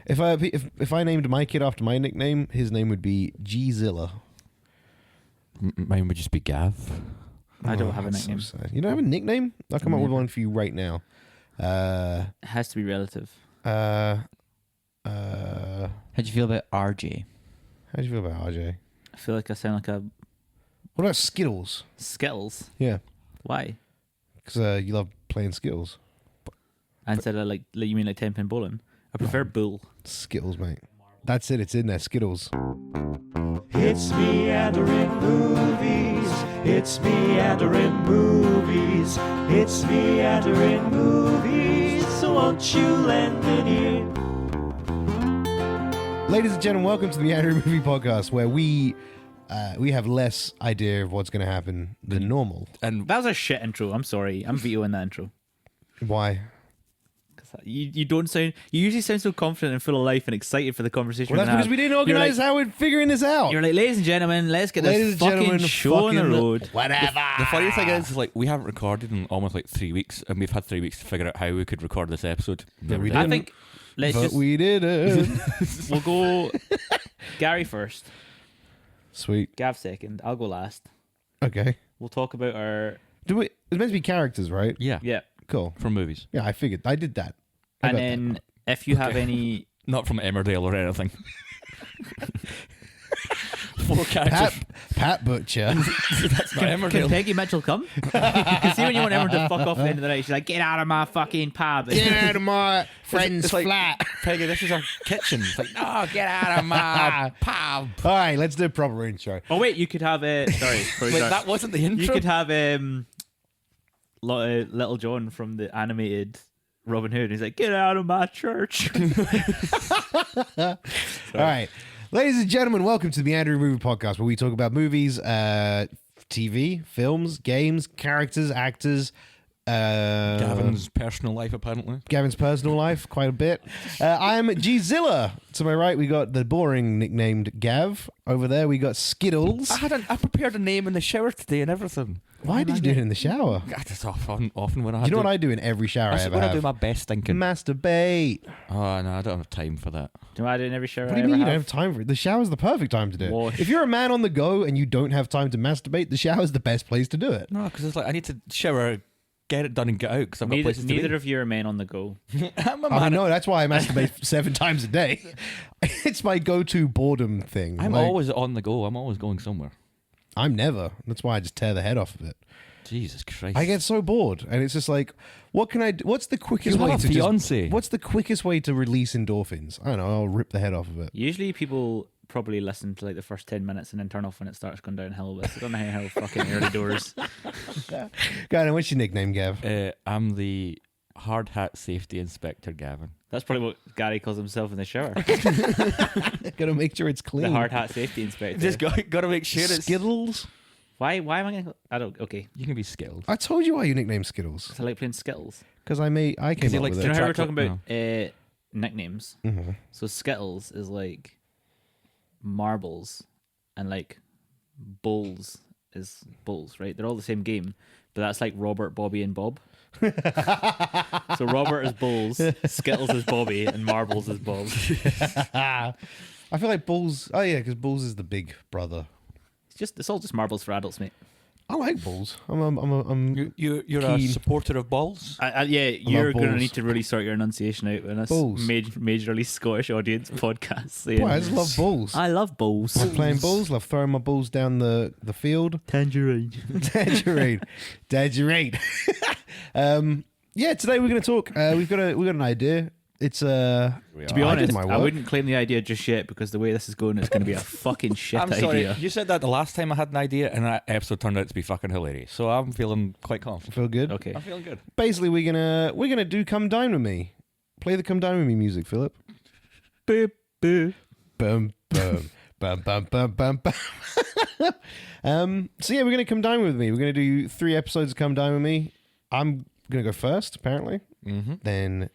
If I named my kid after my nickname, his name would be Gzilla. Mine would just be Gav. I don't have a that's nickname. So sad. You don't have a nickname? I'll come up with one for you right now. It has to be relative. How do you feel about RJ? How do you feel about RJ? I feel like I sound like a What about Skittles? Skittles. Yeah, Why? because you love playing Skittles. Instead of like you mean like 10-pin bowling? I prefer bull. Skittles, mate. That's it. It's in there. Skittles. It's meandering movies. It's meandering movies. It's meandering movies. So won't you lend an ear? Ladies and gentlemen, welcome to the Meandering Movie Podcast, where we have less idea of what's going to happen than normal. And That was a shit intro. I'm sorry. I'm vetoing that intro. Why? You don't sound. You usually sound so confident and full of life and excited for the conversation. Well, that's because we didn't organize how we're figuring this out. You're like, ladies and gentlemen, let's get Ladies this and fucking gentlemen, show on the road. Whatever. the funny thing is, like, we haven't recorded in almost like 3 weeks, and we've had 3 weeks to figure out how we could record this episode. Yeah, we Never I did. think let's But just we didn't. we'll go Gary first, Sweet. Gav second. I'll go last. Okay. We'll talk about our It's meant to be characters, right? Yeah, yeah, Cool. from movies, Yeah, I figured. I did that. I and got then if you have any, not from Emmerdale or anything. Four that. characters. Pat Butcher. That's not can Emmerdale. Peggy Mitchell come? You can see when you want everyone to fuck off at the end of the night. She's like, get out of my fucking pub. Get out of my friend's It's like, flat. Peggy, this is our kitchen. It's like, no, get out of my pub. All right, let's do a proper intro. Oh wait, you could have sorry, Wait, that wasn't the intro. you could have Little John from the animated Robin Hood. He's like, get out of my church. All right. Ladies and gentlemen, welcome to the Meandering Movie Podcast, where we talk about movies, TV, films, games, characters, actors, Gavin's personal life, apparently. Gavin's personal life, quite a bit. I am Gzilla. To my right, we got the boring nicknamed Gav. Over there, we got Skittles. I prepared a name in the shower today and everything. Why did you do it in the shower? That's often when I Do you know what I do in every shower I That's ever when I have? do my best thinking. Masturbate. Oh no, I don't have time for that. Do you know what I do in every shower What do you mean you don't have time for it? The shower's the perfect time to do it. Wash. If you're a man on the go and you don't have time to masturbate, the shower's the best place to do it. No, because it's like I need to shower, get it done, and get out because I've got places to Neither be. of you are men on the go. I'm a I man. know, that's why I masturbate 7 times a day. It's my go-to boredom thing. I'm Like, always on the go. I'm always going somewhere. I'm never. That's why I just tear the head off of it. Jesus Christ! I get so bored, and it's just like, what can I do? What's the quickest You way have to a fiance. What's the quickest way to release endorphins? I don't know. I'll rip the head off of it. Usually people probably listen to like the first 10 minutes and then turn off when it starts going downhill. But I don't know how fucking early doors. Go on, what's your nickname, Gav? I'm the hard hat safety inspector, Gavin. That's probably what Gary calls himself in the shower. Gotta make sure it's clean. The hard hat safety inspector. Just got to make sure it's. Skittles. Why am I going to... I don't... Okay. You can be skilled. I told you why you nicknamed Skittles. 'Cause I like playing Skittles. Because I came he up likes with Do you it. know how we're Attract- talking about nicknames? Mm-hmm. So Skittles is like marbles, and like bowls is bowls, right? They're all the same game, but that's like Robert, Bobby, and Bob. So Robert is bowls, Skittles is Bobby, and marbles is Bob. I feel like Bulls. Oh yeah, because Bulls is the big brother. It's all just marbles for adults, mate. I like Bulls. I'm You're a Keen. supporter of balls. Yeah, you're going to balls. need to really sort your enunciation out in this Balls. majorly Scottish audience podcast. Boy, I just love Bulls. I love bowls. Love playing balls. Love throwing my balls down the field. Tangerine. Tangerine. Yeah, today we're going to talk. We've got an idea. It's To be I did honest, my I work. wouldn't claim the idea just yet because the way this is going, it's going to be a fucking shit I'm sorry. idea. You said that the last time I had an idea, and that episode turned out to be fucking hilarious. So I'm feeling quite confident. Feel good. Okay. I'm feeling good. Basically, we're gonna do "Come Dine with Me." Play the "Come Dine with Me" music, Philip. Boop, boop. Bum bum bum bum bum bum bum. So yeah, we're gonna "Come Dine with Me." We're gonna do 3 episodes of "Come Dine with Me." I'm gonna go first, apparently. Mm-hmm. Then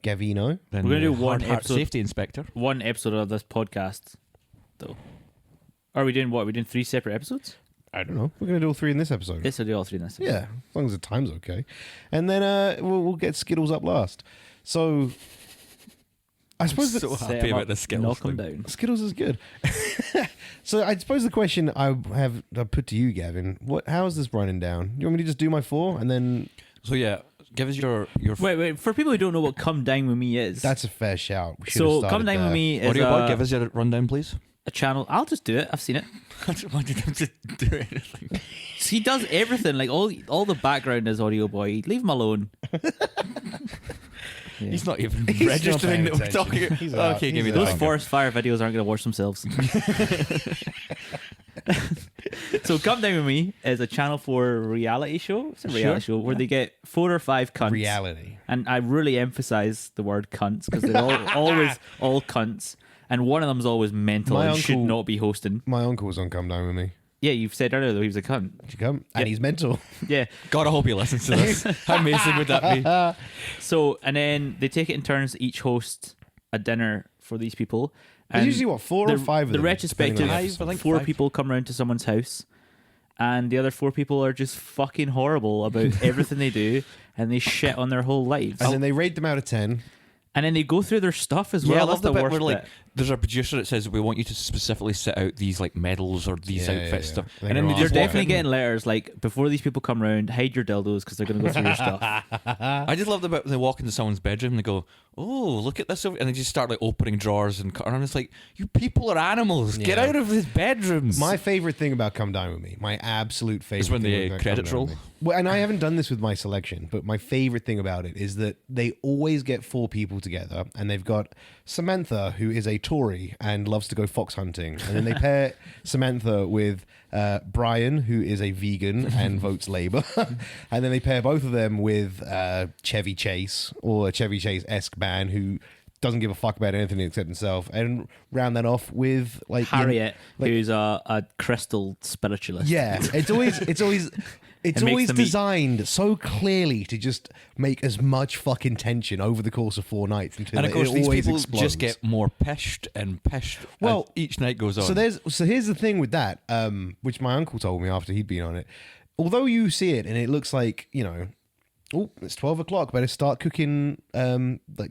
Gavino. Then We're gonna do the one hard hat episode- safety inspector. One episode of this podcast, though. Are we doing what? Are we doing 3 separate episodes? I don't know. We're gonna do all 3 in this episode. Yes, I'll do all 3 in this. Yeah, as long as the time's okay. And then we'll get Skittles up last. So I suppose so Set happy him about up, the Skittles knock him thing. down. Skittles is good. So I suppose the question I put to you, Gavin, how is this running down? You want me to just do my 4 and then So yeah, give us your Wait. For people who don't know what "Come Dine with Me" is, that's a fair shout. We should have so started "Come Dine there. with Me" is audio boy. Give us your rundown, please. a channel. I'll just do it. I've seen it. I don't want him to do anything. He does everything. Like all the background is audio boy. Leave him alone. Yeah. He's not even He's not registering paying that we're attention. talking. He's out. Okay, He's give me out. that. Those forest fire videos aren't going to wash themselves. So "Come Down With Me" is a Channel 4 reality show. It's a reality show where they get 4 or 5 cunts. Reality. And I really emphasize the word cunts because they're always all cunts. And one of them's always mental My and should uncle- not be hosting. My uncle was on Come Down With Me. Yeah, you've said earlier though he was a cunt. Did you come? And he's mental. Yeah. God, I hope he listens to this. How amazing would that be? So, and then they take it in turns to each host a dinner for these people. There's And usually, what, 4 or 5 of the them? retrospective, depending on the Five, I episode? think 4 5. people come around to someone's house, and the other 4 people are just fucking horrible about everything they do, and they shit on their whole lives. And then they rate them out of 10. And then they go through their stuff as well. Yeah, I That's love the bit worst where like bit. there's a producer that says we want you to specifically set out these like medals or these Yeah, outfits yeah. stuff, They and then go they off. You're just walk definitely in. getting letters like, before these people come around, hide your dildos because they're going to go through your stuff. I just love the bit when they walk into someone's bedroom and they go, "Oh, look at this," and they just start like opening drawers and I'm just like, "You people are animals. Get Yeah. out of his bedrooms." My favorite thing about Come Down With Me, my absolute favorite Is when thing the about Come credits Down roll. With Me. Well, and I haven't done this with my selection, but my favorite thing about it is that they always get 4 people together, and they've got Samantha, who is a Tory and loves to go fox hunting, and then they pair Samantha with Brian, who is a vegan and votes Labour, and then they pair both of them with Chevy Chase, or a Chevy Chase-esque man who doesn't give a fuck about anything except himself, and round that off with like Harriet, like- who's a crystal spiritualist. yeah, it's always makes always them eat. designed so clearly to just make as much fucking tension over the course of 4 nights until and of course it these always people explodes. just get more pished and pished. Well, as each night goes on. So here's the thing with that, which my uncle told me after he'd been on it. Although you see it and it looks like, you know, oh, it's 12 o'clock, better start cooking,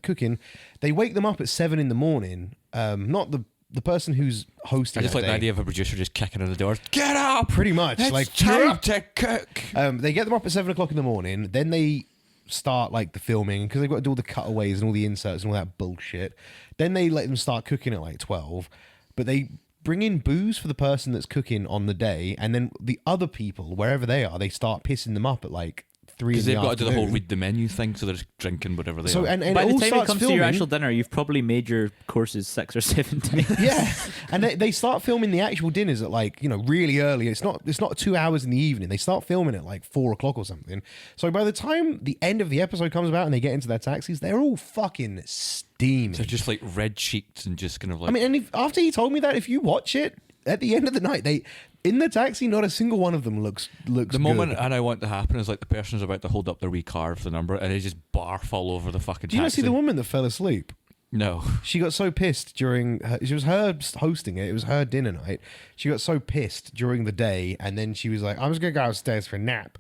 cooking. They wake them up at 7 in the morning. Not the person who's hosting. I just that like the day. idea of a producer just kicking in the door. Get up! Pretty much, It's like time to cook. They get them up at 7 o'clock in the morning. Then they start like the filming because they've got to do all the cutaways and all the inserts and all that bullshit. Then they let them start cooking at like 12, but they bring in booze for the person that's cooking on the day, and then the other people, wherever they are, they start pissing them up at like 3 in Because the they've got to do the whole afternoon. read the menu thing, so they're just drinking whatever they So are. and By it the all time it starts comes filming. to your actual dinner, you've probably made your courses 6 or 7 times. Yeah, and they start filming the actual dinners at like, you know, really early. It's not 2 hours in the evening. They start filming at like 4 o'clock or something. So by the time the end of the episode comes about and they get into their taxis, they're all fucking steaming. They're just like red cheeked and just kind of like. I mean, and after he told me that, if you watch it at the end of the night, they in the taxi, not a single one of them looks the moment good. and I want to happen is like the person's about to hold up their wee card for the number and they just barf all over the fucking Do you not taxi. see the woman that fell asleep? No. She got so pissed during it was her hosting it. It was her dinner night. She got so pissed during the day, and then she was like, "I'm just gonna go upstairs for a nap,"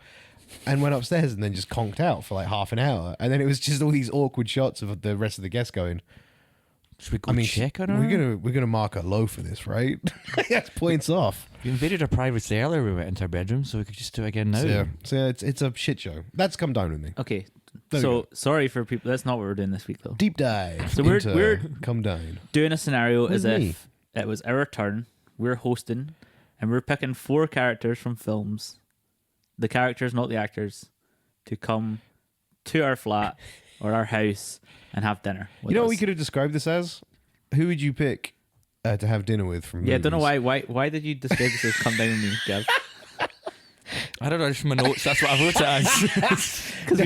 and went upstairs and then just conked out for like half an hour. And then it was just all these awkward shots of the rest of the guests going, Should we go check on her? we're gonna mark her low for this, right? Yes, points off. We invaded her privacy earlier. We went into her bedroom, so we could just do it again now. So yeah, it's a shit show. That's Come Down With Me. Okay, There we so go. sorry for people. That's not what we're doing this week, though. Deep dive. So we're- into we're- Come Down. Doing a scenario Who's as if me? it was our turn. We're hosting, and we're picking 4 characters from films. The characters, not the actors, to come to our flat or our house and have dinner. You know what us. we could have described this as? Who would you pick to have dinner with from Yeah, I don't know movies? why did you describe this as "come down with me," Gav? I don't know, just from my notes, that's what I wrote it as. Because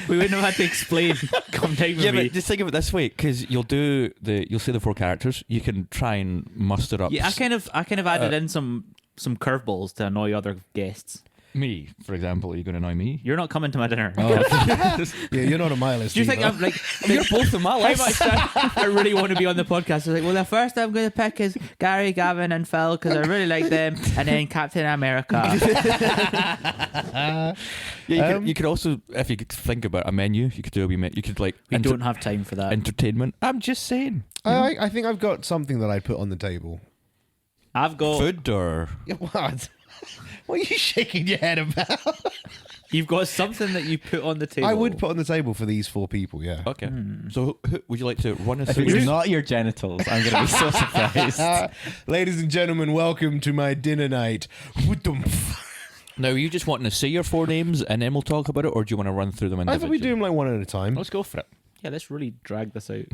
we wouldn't have had to explain "come down with Yeah, me." but just think of it this way, because you'll say the 4 characters. You can try and muster up. Yeah, I kind of added in some curveballs to annoy other guests. Me, for example. Are you going to annoy me? You're not coming to my dinner. Yeah, you're not on my list. Do you think either. I'm like? You're both on my How list. much I really want to be on the podcast. It's like, well, the first I'm going to pick is Gary, Gavin, and Phil because I really like them, and then Captain America. Yeah, you could also, if you could think about a menu, you could do a wee menu. You could like We don't have time for that. entertainment. I'm just saying. I think I've got something that I'd put on the table. I've got. Food or What? What are you shaking your head about? You've got something that you put on the table. I would put on the table for these 4 people, yeah. okay. So would you like to run us If through? it's not your genitals, I'm going to be so surprised. Ladies and gentlemen, welcome to my dinner night. Now, are you just wanting to say your 4 names and then we'll talk about it, or do you want to run through them I individually? thought we do them like one at a time. Let's go for it. Yeah, let's really drag this out.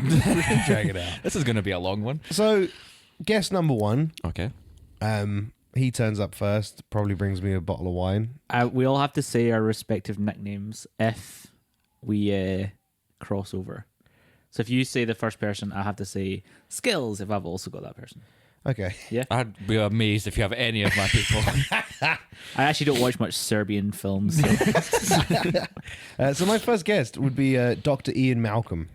Drag it out. This is going to be a long one. So, guest number 1. Okay. He turns up first. Probably brings me a bottle of wine. We all have to say our respective nicknames if we cross over. So if you say the first person, I have to say skills if I've also got that person. Okay. Yeah. I'd be amazed if you have any of my people. I actually don't watch much Serbian films. So. So my first guest would be Dr. Ian Malcolm.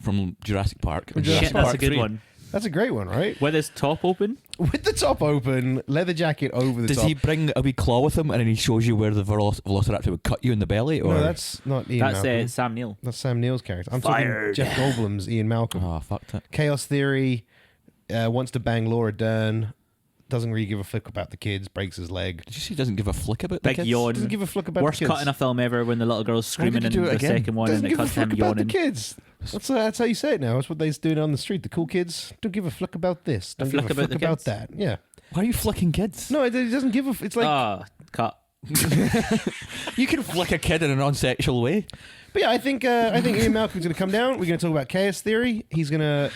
From Jurassic Park. Shit, that's a good 3. one. That's a great one, right? With his top open. With the top open, leather jacket over the Does top. he bring a wee claw with him and then he shows you where the velociraptor would cut you in the belly? Or No, that's not Ian That's Malcolm. Sam Neill. That's Sam Neill's character. I'm Fired. talking Jeff Goldblum's Ian Malcolm. Oh, fucked it. Chaos Theory, wants to bang Laura Dern, doesn't really give a fuck about the kids, breaks his leg. Did you say he doesn't give a flick about the Big kids? yawn. Doesn't give a fuck about Worst the kids. cut in a film ever when the little girl's screaming did in you do it the again? second one Doesn't and it give a cuts to fuck him about the yawning. kids. That's how you say it now. That's what they're doing on the street. The cool kids don't give a fuck about this. Don't give flick a about fuck the about kids? that. Yeah. Why are you flicking kids? No, it doesn't give a. It's like. Cut. You can flick a kid in a non-sexual way. But yeah, I think Ian Malcolm's going to come down. We're going to talk about chaos theory. He's gonna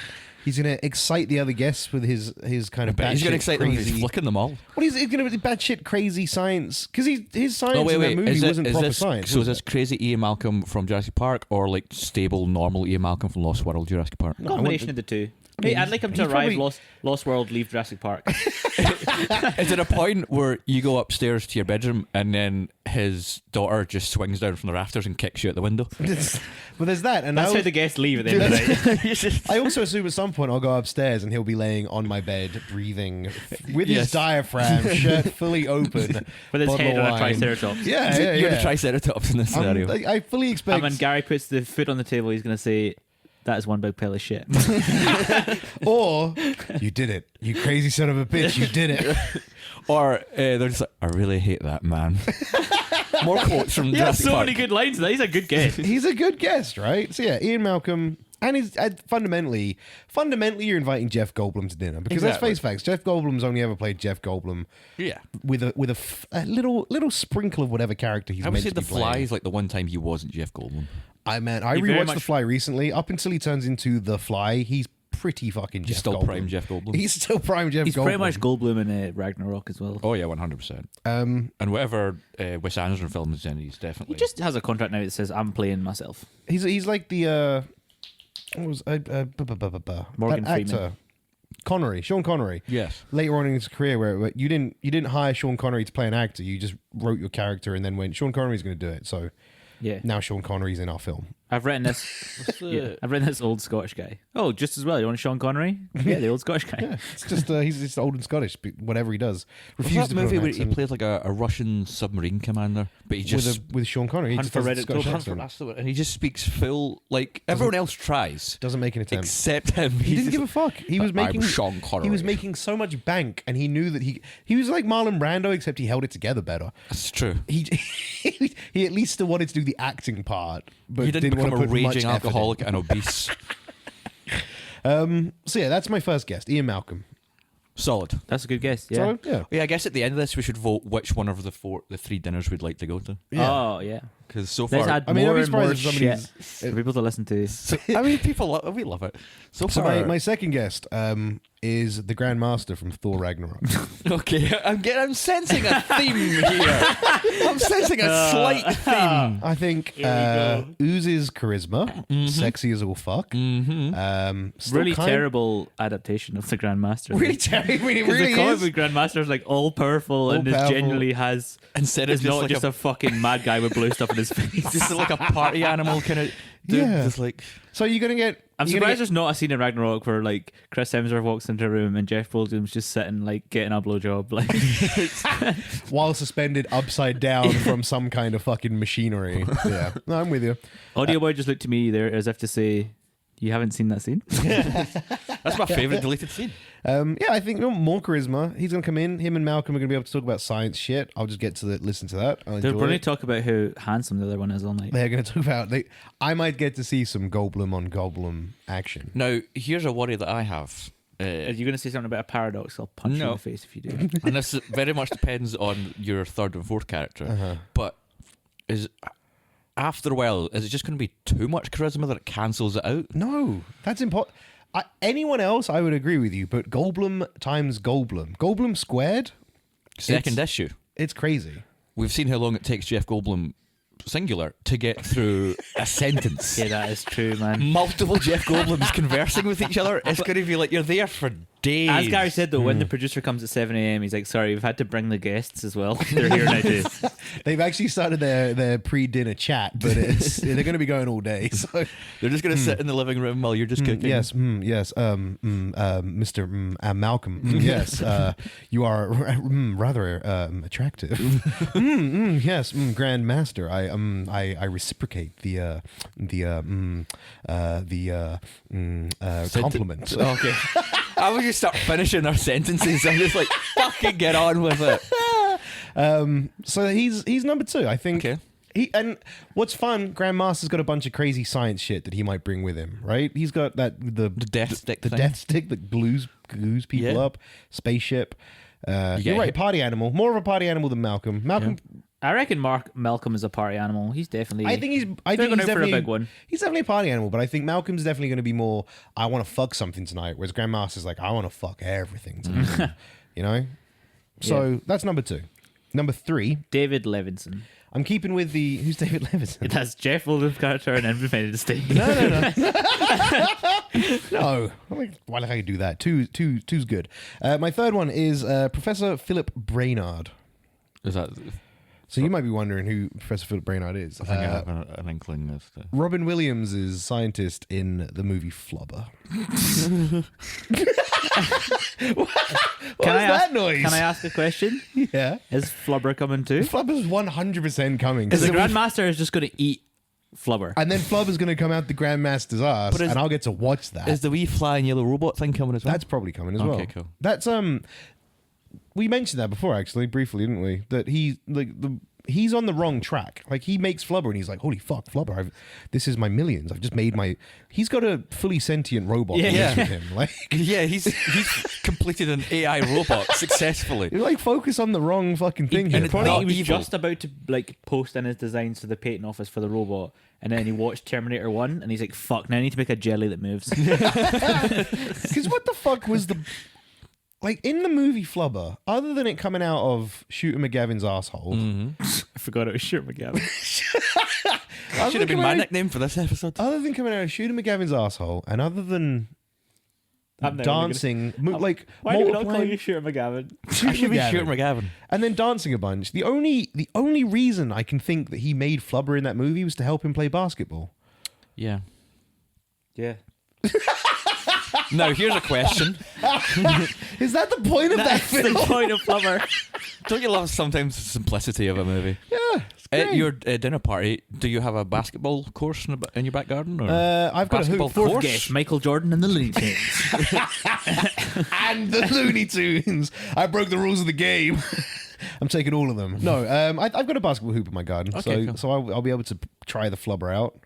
excite the other guests with his kind of But he's going to batshit excite them if crazy. he's flicking them all. Well, he's going to be batshit crazy science because his science Oh, wait. in that movie Is wasn't proper this, science. So was is this it? crazy Ian Malcolm from Jurassic Park or like stable, normal Ian Malcolm from Lost World Jurassic Park? No, I Combination want of the two. Hey, I'd like him to he's arrive probably- Lost World, leave Jurassic Park. Is it a point where you go upstairs to your bedroom and then his daughter just swings down from the rafters and kicks you out the window? But there's that, and That's how the guests leave at the end of the night. I also assume at some point I'll go upstairs and he'll be laying on my bed, breathing with his Yes. diaphragm, shirt fully open, With his bottle head of on a wine. Triceratops. Yeah, yeah, You're yeah. the Triceratops in this scenario. I fully expect. And when Gary puts the foot on the table, he's going to say, "That is one big pile of shit." Or you did it, you crazy son of a bitch, you did it. Or they're just like, I really hate that man. More quotes from He has Jurassic so Park. many good lines. He's a good guest. He's a good guest, right? So yeah, Ian Malcolm, and he's fundamentally, you're inviting Jeff Goldblum to dinner because Exactly. let's face facts. Jeff Goldblum's only ever played Jeff Goldblum Yeah. with a little sprinkle of whatever character he's I would meant say to The be playing. Fly is like the one time he wasn't Jeff Goldblum. I He very rewatched much- The Fly recently. Up until he turns into The Fly, he's pretty fucking He's Jeff still Goldblum. prime Jeff Goldblum. He's still prime Jeff He's Goldblum. pretty much Goldblum in Ragnarok as well. Oh yeah, 100%. And whatever Wes Anderson film is in, he's definitely. He just has a contract now that says, "I'm playing myself." He's like the what was Morgan that Freeman. actor Connery, Sean Connery. Yes. Later on in his career, where you didn't hire Sean Connery to play an actor, you just wrote your character and then went, Sean Connery's going to do it. So Yeah. now Sean Connery's in our film. I've written this. Yeah, I've written this old Scottish guy. Oh, just as well. You want Sean Connery? Yeah, the old Scottish guy. Yeah, it's just he's just old and Scottish. But whatever he does, Was refused that to put movie on where an he accent. plays like a Russian submarine commander, but he just with Sean Connery, he Hunt just for does a Red Scottish October. accent. That's the one. And he just speaks full like everyone else tries, Doesn't make an attempt. except him. He didn't give a fuck. He was making Sean Connery. He was making so much bank, and he knew that he was like Marlon Brando, except he held it together better. That's true. He he at least still wanted to do the acting part, but He didn't want become to a put much raging effort in. alcoholic and obese. So yeah, that's my first guest, Ian Malcolm. Solid. That's a good guess. Yeah. So yeah, Yeah, I guess at the end of this we should vote which one of the 3 dinners we'd like to go to. Oh yeah. Because so Let's far, add I mean, I'd more be and more surprised if shit somebody's- for people to listen to. I mean, we love it. So So far, my second guest is the Grand Master from Thor Ragnarok. okay, I'm sensing a theme here. I'm sensing a slight theme. I think oozes charisma, sexy as all fuck. Still Really kind- terrible adaptation of the Grandmaster. Really terrible. It Because really the comic is. book Grandmaster is like all powerful and All-powerful. genuinely has. Instead of It's just not like just a fucking mad guy with blue stuff in his face. just like a party animal kind of dude. Yeah. Just like So you're gonna get. I'm you're gonna surprised there's not a scene in Ragnarok where like Chris Hemsworth walks into a room and Jeff Goldblum's just sitting like getting a blowjob. Like get, while suspended upside down from some kind of fucking machinery. Yeah, no, I'm with you. Audio Boy just looked to me there as if to say, You haven't seen that scene? That's my favourite deleted scene. Yeah, I think more charisma. He's going to come in. Him and Malcolm are going to be able to talk about science shit. I'll just get to listen to that. I'll They're enjoy going to it. talk about how handsome the other one is all night. They're going to talk about. I might get to see some Goldblum on Goldblum action. Now, here's a worry that I have. Are you going to say something about a paradox? I'll punch you in No. the face if you do. And this very much depends on your third and fourth character. But after a while, is it just going to be too much charisma that it cancels it out? No, that's important. Anyone else, I would agree with you, but Goldblum times Goldblum squared, Second issue. it's crazy. We've seen how long it takes Jeff Goldblum, singular, to get through a sentence. Yeah, that is true, man. Multiple Jeff Goldblums conversing with each other. It's going to be like you're there for days. As Gary said, though, when the producer comes at 7 a.m., he's like, sorry, we've had to bring the guests as well. They're here now, too. They've actually started their pre-dinner chat, but they're going to be going all day. So They're just going to sit in the living room while you're just cooking. yes, Mr. Malcolm, yes, you are rather attractive. Yes, Grand Master, I reciprocate the compliment. Okay. I would just start finishing our sentences. I'm just like, fucking get on with it. So he's number 2, I think. Okay. And what's fun, Grandmaster's got a bunch of crazy science shit that he might bring with him, right? He's got the death stick the thing. death stick that glues people Yeah. up, spaceship. get You're right, hit. party animal, more of a party animal than Malcolm. Malcolm, I reckon Malcolm is a party animal. He's definitely... I think he's They're going out for a definitely big one. He's definitely a party animal, but I think Malcolm's definitely going to be more. I want to fuck something tonight, whereas Grandmaster's like, I want to fuck everything tonight. You know. So that's number 2. Number 3, David Levinson. I'm keeping with the who's David Levinson? That's Jeff Goldblum's character in Independence Day. No. No. Why the hell you do that? Two's good. My third one is Professor Philip Brainard. Is that? So you might be wondering who Professor Philip Brainard is. I think I have an inkling as to. Robin Williams is scientist in the movie Flubber. What was that noise? Can I ask a question? Yeah. Is Flubber coming too? Flubber's 100% coming. Because the Because Grandmaster is just going to eat Flubber. and then Flubber's going to come out the Grandmaster's ass, But is- and I'll get to watch that. Is the wee flying yellow robot thing coming as well? That's probably coming as well. Okay, cool. That's we mentioned that before, actually, briefly, didn't we? That he's on the wrong track. Like, he makes Flubber and he's like, holy fuck, Flubber, this is my millions. I've just made my... He's got a fully sentient robot that Yeah. lives with him. Like, Yeah, he's completed an AI robot successfully. you like focus on the wrong fucking thing and here. it's pal. Probably not he was evil. just about to like post in his designs to the patent office for the robot, and then he watched Terminator 1 and he's like, fuck, now I need to make a jelly that moves. Because what the fuck was the... Like, in the movie Flubber, other than it coming out of Shooter McGavin's asshole, I forgot it was Shooter McGavin. Should have been my nickname for this episode. other than coming out of Shooter McGavin's asshole, and other than I'm never dancing, like Why do we not call multiplying- you Shooter McGavin? Shooter Should be McGavin. Shooter McGavin. And then dancing a bunch. The only reason I can think that he made Flubber in that movie was to help him play basketball. Yeah. Yeah. Now here's a question. Is that the point of that That's film? the point of Flubber. Don't you love sometimes the simplicity of a movie? Yeah, it's At great. your dinner party, do you have a basketball course in your back garden? Or I've got a basketball hoop. Fourth course? guest, Michael Jordan and the Looney Tunes. And the Looney Tunes. I broke the rules of the game. I'm taking all of them. No, I've got a basketball hoop in my garden, Okay, so cool. I'll be able to try the Flubber out.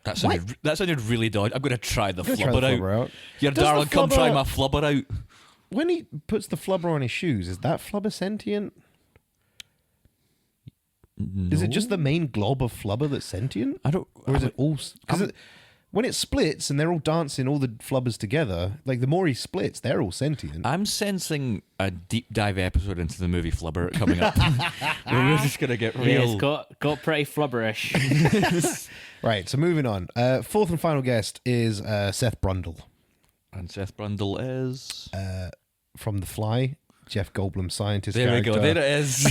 That sounded really dodgy. I'm going to try the I'm gonna try flubber the out. Flubber out. Your Does the darling, come try flubber- my flubber out. When he puts the Flubber on his shoes, is that Flubber sentient? Is it just the main glob of Flubber that's sentient? I don't. Or is it all... Because when it splits and they're all dancing, all the Flubbers together, like the more he splits, they're all sentient. I'm sensing a deep dive episode into the movie Flubber coming up. Where we're just going to get real. Yeah, it's got pretty flubberish. Right, so moving on. Fourth and final guest is Seth Brundle And Seth Brundle is. from The Fly, Jeff Goldblum scientist There we character. go. There it is.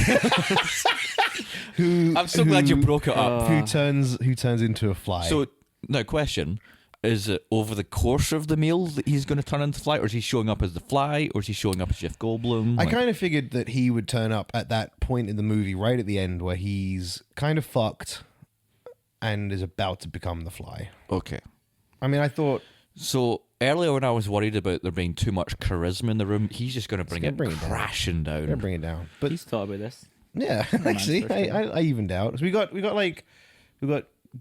Who, I'm so glad you broke it up. who turns into a fly. So, now, question. Is it over the course of the meal that he's going to turn into Fly, or is he showing up as the Fly, or is he showing up as Jeff Goldblum? I kind of figured that he would turn up at that point in the movie, right at the end, where he's kind of fucked and is about to become the Fly. Okay. I mean, I thought So earlier when I was worried about there being too much charisma in the room, he's just going to bring it down. crashing I'm gonna down. bring it down. But He's thought about this. yeah, man's actually, first one. I evened out. So we got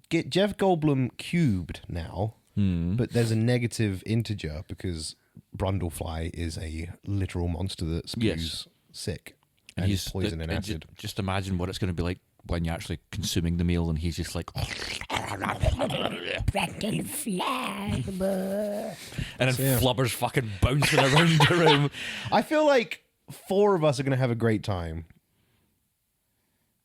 get Jeff Goldblum cubed now, but there's a negative integer because Brundlefly is a literal monster that spews Yes. sick and He's poison and acid. Just imagine what it's going to be like when you're actually consuming the meal, and he's just like, and then So, yeah. Flubber's fucking bouncing around the room. I feel like 4 of us are gonna have a great time.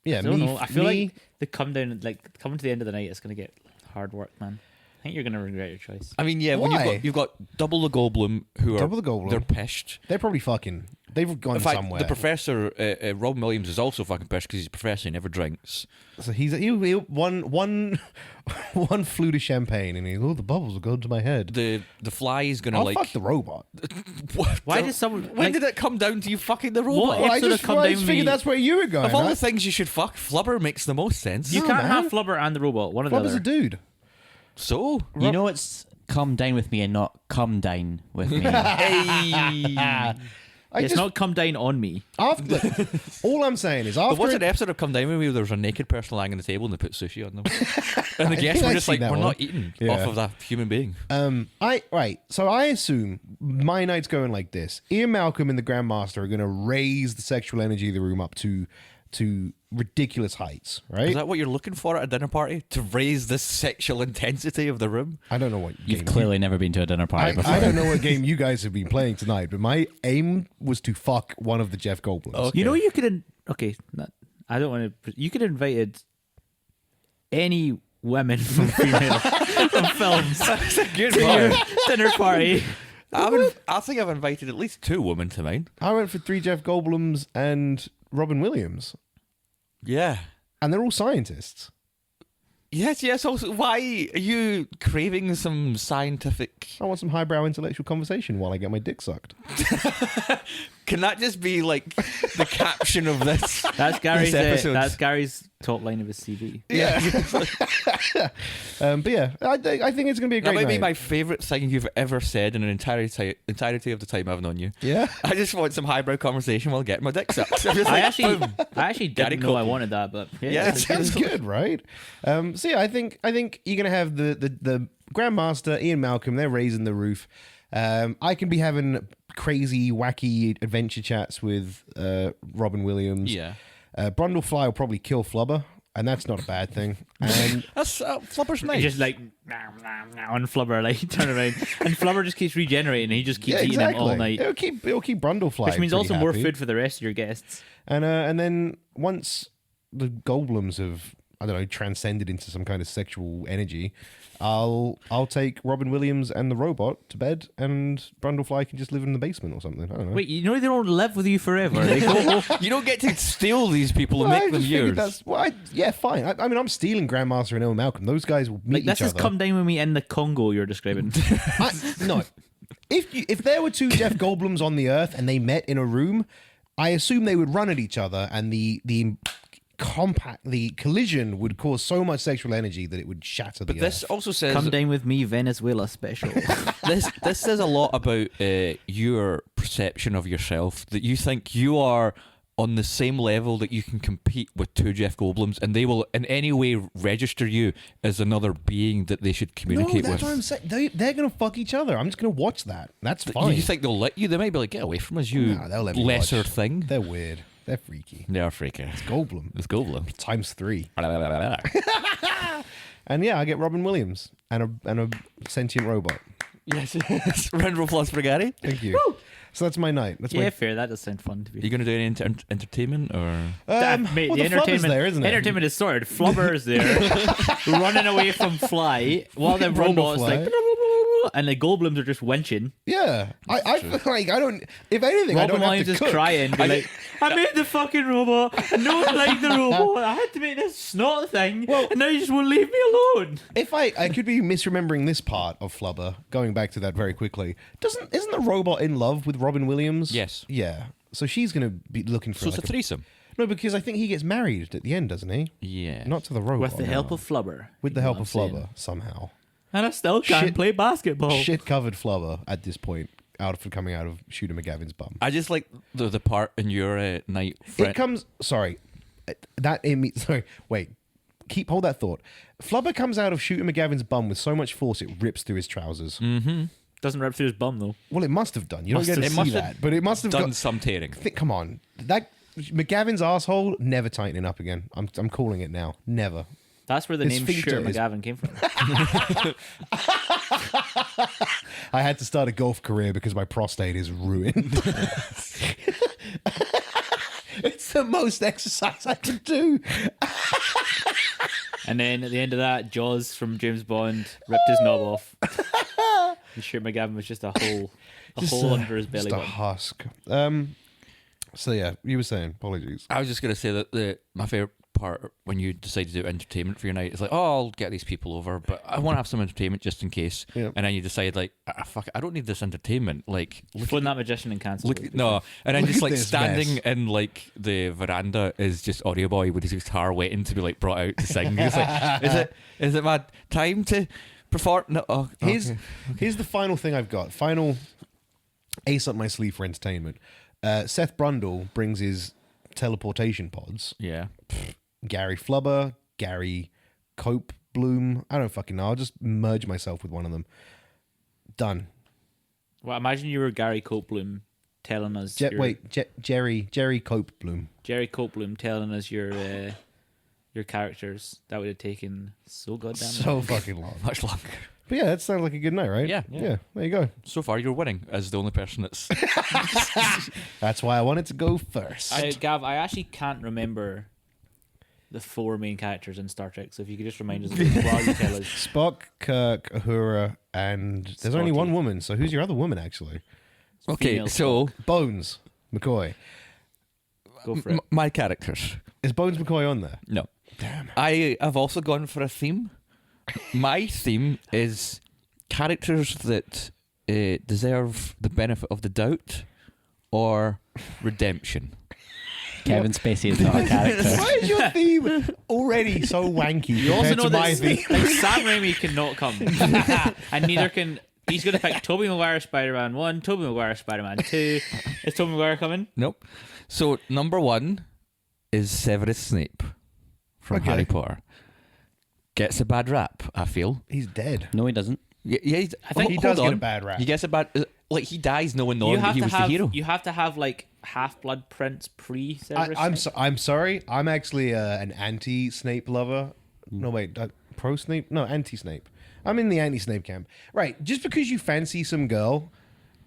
Yeah, I don't me. know. I feel me, like the come down, like coming to the end of the night, it's gonna get hard work, man. I think you're gonna regret your choice. I mean, yeah, when Why? you've got double the Goldblum who are Double the Goldblum. they're pissed. they're probably fucking. They've gone In fact, somewhere. the professor, Robin Williams, is also fucking pissed because he's a professor. He never drinks. So he's one flute of champagne, and he's the bubbles are going to my head. The fly is gonna I'll like. fuck the robot. What? Why did someone? When like, did it come down to you fucking the robot? What Well, I episode just, of Come well, I Down just With figured Me- that's where you were going. Of all I- the things you should fuck, Flubber makes the most sense. You No, can't man. have Flubber and the robot. One or the Flubber's other. a dude. So, You know it's come down with me and not come down with me. hey. I It's just not come down on me. after. Look, all I'm saying is There after. was an episode of Come Down With Me where there was a naked person lying on the table and they put sushi on them. And the I guests think were I've just seen like, that we're one. not eating Yeah. off of that human being. So I assume my night's going like this. Ian Malcolm and the Grandmaster are going to raise the sexual energy of the room up to ridiculous heights, right? Is that what you're looking for at a dinner party? To raise the sexual intensity of the room? I don't know what You've game clearly never been to a dinner party before. I don't know what game you guys have been playing tonight, but my aim was to fuck one of the Jeff Goldblums. Okay. You know, you could. I don't want to. You could have invited any women from female from films That's a good to your one. dinner party. I think I've invited at least 2 women to mine. I went for 3 Jeff Goldblums and Robin Williams, Yeah. and they're all scientists. Yes. Also, why are you craving some scientific? I want some highbrow intellectual conversation while I get my dick sucked. Can that just be like the caption of this? That's Gary's. episode. That's Gary's top line of his CV. Yeah. But yeah, I think it's going to be a That great might be night. my favourite thing you've ever said in an entirety of the time I've known you. Yeah. I just want some highbrow conversation while getting my dick sucked. I'm just I like, actually boom. didn't know I wanted that, but Yeah, That sounds good, right? So yeah, I think you're gonna have the Grandmaster, Ian Malcolm. They're raising the roof. I can be having crazy, wacky adventure chats with Robin Williams. Yeah. Brundlefly will probably kill Flubber, and that's not a bad thing. And That's Flubber's He's nice. just like on Flubber, like turn around, and Flubber just keeps regenerating, and he just keeps yeah, eating exactly. him all night, It'll keep Brundlefly, which means pretty also more happy. food for the rest of your guests. And then once the Goldblums have, I don't know, transcended into some kind of sexual energy, I'll take Robin Williams and the robot to bed, and Brundlefly can just live in the basement or something. I don't know. Wait, you know they don't live with you forever. They go. You don't get to steal these people and Well, make I them just figured yours. that's yeah, fine. I mean, I'm stealing Grandmaster and Owen Malcolm. Those guys will meet Like this each has other. come down with me in the Congo you're describing. No, if there were 2 Jeff Goldblums on the Earth and they met in a room, I assume they would run at each other, and the collision would cause so much sexual energy that it would shatter But the this Earth. also says Come down with me, Venezuela special. this says a lot about your perception of yourself, that you think you are on the same level that you can compete with 2 Jeff Goldblums, and they will in any way register you as another being that they should No, communicate that's with. what I'm saying. They're going to fuck each other. I'm just going to watch that. That's fine. You think they'll let you? They might be like, get away from us, you Nah, they'll let me lesser watch. thing. They're weird. They're freaky. They are freaky. Goldblum It's Goldblum. times 3. And yeah, I get Robin Williams and a sentient robot. Yes, Rendro plus Spaghetti. Thank you. So that's my night. That's yeah, my. fair. That does sound fun to Are you be. going to do any entertainment or? Mate, well, the the Flubber's entertainment there, isn't it? Entertainment is sorted. Flubber is there, running away from Fly, while the Fucking robot's Brundlefly. like, and the Goldblums are just winching. Yeah, I feel like I don't. If anything, I Robin don't have Williams to is cook. crying, be like, I made the fucking robot, and no one liked the robot. I had to make this snot thing, and now you just won't leave me alone. If I could be misremembering this part of Flubber, going back to that very quickly. Isn't the robot in love with Robin Williams? Yes. Yeah. So she's going to be looking for So it's like a threesome. No, because I think he gets married at the end, doesn't he? Yeah. Not to the robot. With the help of Flubber. With the You know help what of I'm saying? Flubber somehow. And I still can't Shit- play basketball. Shit covered Flubber at this point, coming out of Shooter McGavin's bum. I just like the part in your night. It comes. Sorry, sorry. Wait. Hold that thought. Flubber comes out of Shooter McGavin's bum with so much force it rips through his trousers. Mm-hmm. Doesn't rip through his bum though. Well, it must have done. You don't get to It see must have that, but it must have done some tearing. Come on, that McGavin's asshole never tightening up again. I'm calling it now. Never. That's where the His name feet Shooter are- McGavin came from. I had to start a golf career because my prostate is ruined. It's the most exercise I can do. And then at the end of that, Jaws from James Bond ripped his knob off. And Shooter McGavin was just a hole under his belly Just a button. husk. So yeah, you were saying. Apologies. I was just gonna say that my favorite part when you decide to do entertainment for your night is like, oh, I'll get these people over, but I want to have some entertainment just in case. Yeah. And then you decide like, fuck it, I don't need this entertainment. Like, Phone that magician and cancel. look, it. no, and then Look just at like this standing mess. in like the veranda is just Audio Boy with his guitar waiting to be like brought out to sing. It's like, is it my time to perform? No. Oh, okay. Here's the final thing I've got. Final ace up my sleeve for entertainment. Seth Brundle brings his teleportation pods. Yeah. Gary Flubber, Gary Cope Bloom. I don't fucking know. I'll just merge myself with one of them. Done. Well, imagine you were Gary Copeland telling us. Jerry Cope Bloom. Jerry Copeland telling us your characters. That would have taken so goddamn long. So fucking long. Much longer. But yeah, that sounds like a good night, right? Yeah. Yeah, there you go. So far, you're winning as the only person that's. That's why I wanted to go first. Gav, I actually can't remember the 4 main characters in Star Trek. So if you could just remind us while you tell us. Spock, Kirk, Uhura, and there's only Scotty. one woman. So who's your other woman, actually? Okay, Female so Bones McCoy. Go for it. my characters. Is Bones McCoy on there? No. Damn. I have also gone for a theme. My theme is characters that deserve the benefit of the doubt or redemption. Kevin Spacey is not a character. Why is your theme already so wanky You also compared know to my that theme? like, Sam Raimi cannot come. And neither can... He's going to pick Tobey Maguire Spider-Man 1, Tobey Maguire Spider-Man 2. Is Tobey Maguire coming? Nope. So number 1 is Severus Snape from Okay. Harry Potter. Gets a bad rap, I feel. He's dead. No, he doesn't. Yeah, I think He hold does get on. a bad rap. He gets a bad... Like, he dies no one You knowing that have he to was have the hero. you have to have like Half-Blood Prince pre-Severus Snape. I'm sorry. I'm actually an anti-Snape lover. No, wait. Pro-Snape? No, anti-Snape. I'm in the anti-Snape camp. Right. Just because you fancy some girl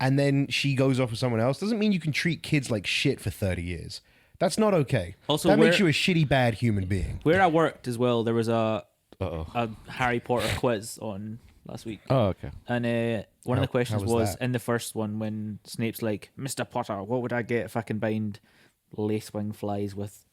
and then she goes off with someone else doesn't mean you can treat kids like shit for 30 years. That's not okay. Also, that makes where- you a shitty, bad human being. Where I worked as well, there was a Uh-oh. Harry Potter quiz on last week. Oh, okay. And one of the questions how was was that? in the first one when Snape's like, Mr. Potter, what would I get if I combined lacewing flies with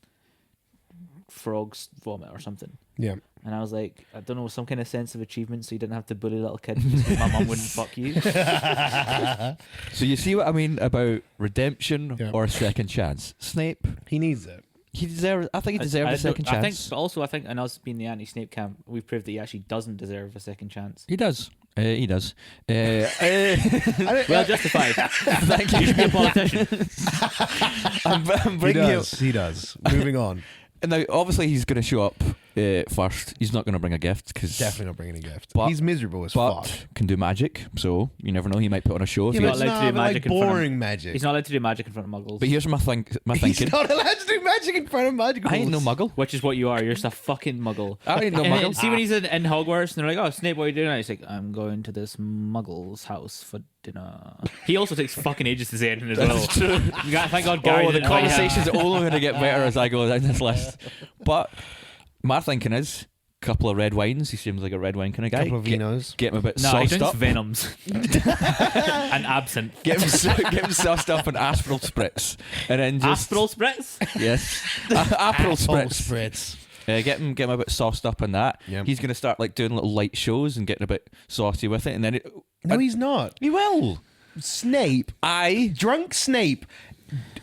frog's vomit or something? Yeah. And I was like, I don't know, some kind of sense of achievement so you didn't have to bully little kids because my mum wouldn't fuck you. So you see what I mean about redemption Yeah. or a second chance? Snape, He needs it. he deserves... I think he deserves I a second don't- chance. But also, I think, and us being the anti-Snape camp, we've proved that he actually doesn't deserve a second chance. He does. He does. Well justified. Thank You you. should be a politician. I'm He bringing you... does. He does. Moving on. And now, obviously, he's going to show up first. He's not going to bring a gift because Definitely not bringing a gift. But- He's miserable as but fuck. can do magic. So you never know. He might put on a show. If Yeah, he not but wants. it's allowed to do not magic like in front of- boring magic. He's not allowed to do magic in front of muggles. But here's my He's thinking. not allowed to do magic in front of magical. I ain't no muggle. Which is what you are. You're just a fucking muggle. I ain't no And then muggle. see when he's in Hogwarts and they're like, "Oh, Snape, what are you doing?" And he's like, "I'm going to this muggle's house for dinner." He also takes fucking ages to say anything as well. That's true. You got, thank God Gary Oh, the didn't invite him. conversation's only going to get better as I go down this list. But my thinking is, couple of red wines. He seems like a red wine kind of guy. couple of vinos. Get him a bit No, he sauced drinks up. Venoms and absinthe. Get him sauced up on Aperol spritz, and then just Aperol spritz. yes, Aperol spritz. spritz. Get him a bit sauced up on that. Yep. He's going to start like doing little light shows and getting a bit saucy with it, and then No, he's not. he will. Snape, I drunk Snape,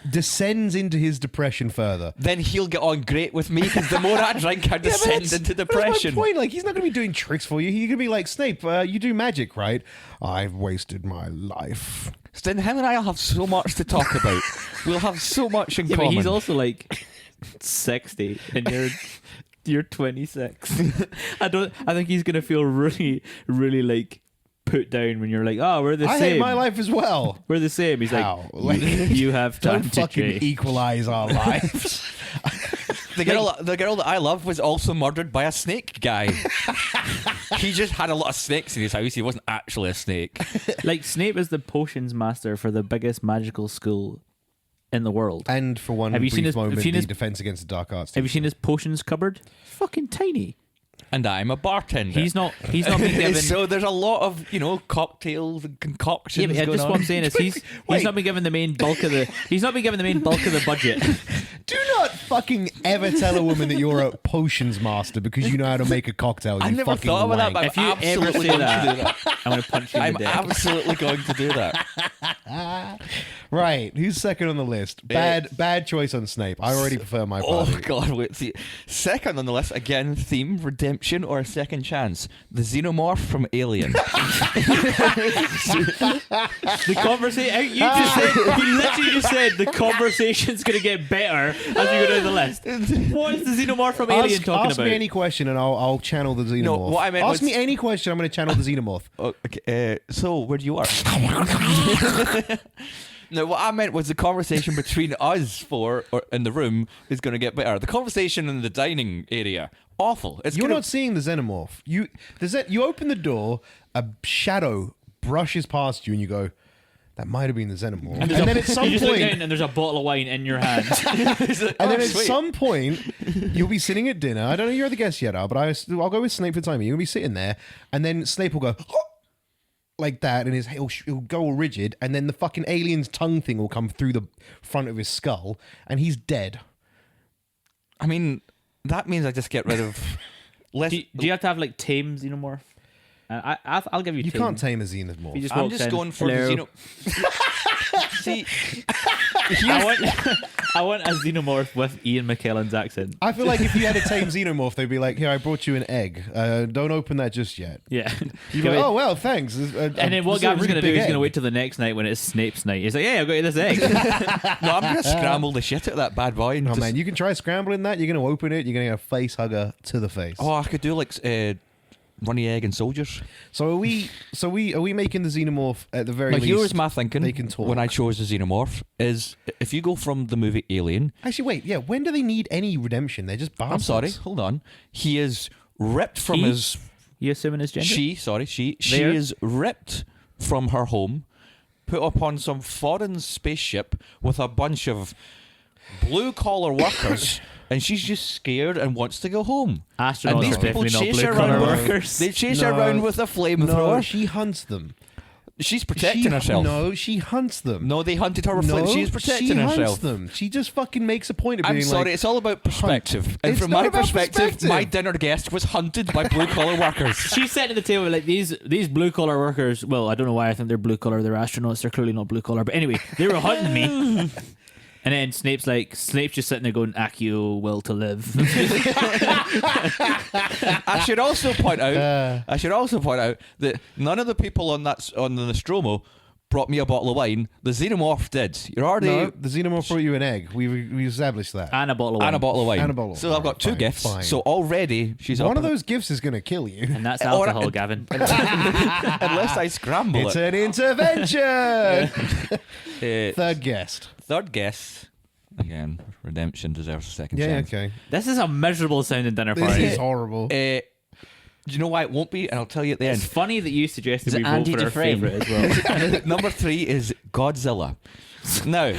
descends into his depression further. Then he'll get on great with me because the more I drink, I descend into depression. That's my point. Like, he's not going to be doing tricks for you. He's going to be like, Snape, you do magic, right? I've wasted my life. So then him and I'll have so much to talk about. We'll have so much in Yeah, common. but he's also like 60 and you're 26. I think he's gonna feel really, really like put down when you're like, oh, we're the I same. hate my life as well. We're the same. He's How? like, you have time Don't to fucking change. equalize our lives. the girl that I love was also murdered by a snake guy. He just had a lot of snakes in his house. He wasn't actually a snake. Like Snape is the potions master for the biggest magical school in the world. And for one Have you brief seen his- moment, have you seen the his- Defense Against the Dark Arts. Have you seen his potions cupboard? It's fucking tiny. And I'm a bartender. He's not being given. So there's a lot of cocktails and concoctions Yeah, but going just on. what I'm saying is he's not been given the main bulk of the budget. Do not fucking ever tell a woman that you're a potions master because you know how to make a cocktail. I You never fucking thought about that, wank. but If you I'm ever absolutely say going to do that, that. I'm going to punch you in I'm the dick. absolutely going to do that. Right, who's second on the list? Bad choice on Snape. I already prefer my Oh party. God! Wait, see, second on the list again. Theme: redemption or a second chance. The xenomorph from Alien. The conversation you just said, you literally just said the conversation's going to get better as you go down the list. What is the xenomorph from Alien talking ask about? me any question and I'll channel the xenomorph. No, what I meant ask was- me any question, I'm going to channel the xenomorph. Oh, okay, so where do you are? No, what I meant was the conversation between us four in the room is going to get better. The conversation in the dining area, awful. It's You're gonna, not seeing the xenomorph. You open the door, a shadow brushes past you, and you go, "That might have been the xenomorph." And then at some you just look point, down and there's a bottle of wine in your hand. and then at some point, you'll be sitting at dinner. I don't know you're the guest yet, but I'll go with Snape for the time. You'll be sitting there, and then Snape will go like that, and he'll go all rigid, and then the fucking alien's tongue thing will come through the front of his skull, and he's dead. I mean, that means I just get rid of less. Do you have to have like tame xenomorph? I'll give you. You tame. can't tame a xenomorph. He just I'm walks just in, going for "Hello." the See, I want a xenomorph with Ian McKellen's accent. I feel like if you had a tame xenomorph, they'd be like, "Here, I brought you an egg. Don't open that just yet." Yeah. You'd be like, "Oh well, thanks." And then what Gavin's going to do is going to wait till the next night when it's Snape's night. He's like, "Yeah, I've got you this egg." no, I'm going to scramble the shit out of that bad boy. And Oh just, man, you can try scrambling that. You're going to open it. You're going to get a face hugger to the face. I could do like runny egg and soldiers. So are we making the xenomorph at the very Now, least? here's my thinking they can talk. when I chose the xenomorph is if you go from the movie Alien. Actually, wait. Yeah, when do they need any redemption? They're just bastards. I'm sorry, hold on. He is ripped from He? his. You assuming his gender? She There. is ripped from her home, put upon some foreign spaceship with a bunch of blue collar workers. And she's just scared and wants to go home. Astronauts and these are people definitely not chase her blue-collar around. workers. They chase No. her around with a flamethrower. No, she hunts them. She's protecting herself. No, she hunts them. No, they hunted her with flames. She's protecting she herself. hunts them. She just fucking makes a point of I'm being sorry, like, it's all about perspective. And It's from not my about perspective, perspective. my dinner guest was hunted by blue collar workers. She's sitting at the table like these blue collar workers. Well, I don't know why I think they're blue collar. They're astronauts. They're clearly not blue collar. But anyway, they were hunting me. And then Snape's just sitting there going, "Accio, will to live." I should also point out that none of the people on the Nostromo brought me a bottle of wine. The xenomorph did. You're already no, the xenomorph brought you an egg. We established that. And a bottle of wine. and a bottle of wine. And a bottle of So wine. I've got two Fine, gifts. fine. So already she's One up of those gifts is going to kill you. And that's Or- alcohol, Gavin. unless I scramble It's it. an intervention. Uh, Third guest. Third guess. Again, redemption deserves a second Yeah, chance. okay. This is a miserable sounding dinner This party. is horrible. Do you know why it won't be? And I'll tell you at the It's end. funny that you suggested Is we it vote Andy for our Dufresne? favourite as well. Number 3 is Godzilla. Now,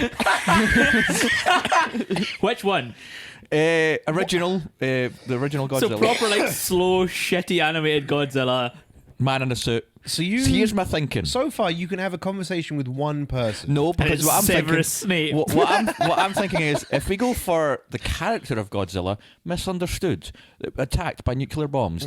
Which one? the original Godzilla. So proper like slow, shitty animated Godzilla. Man in a suit. So you. So here's my thinking. So far, you can have a conversation with one person. No, And because it's what I'm thinking. Severus Snape. What I'm thinking is, if we go for the character of Godzilla, misunderstood, attacked by nuclear bombs,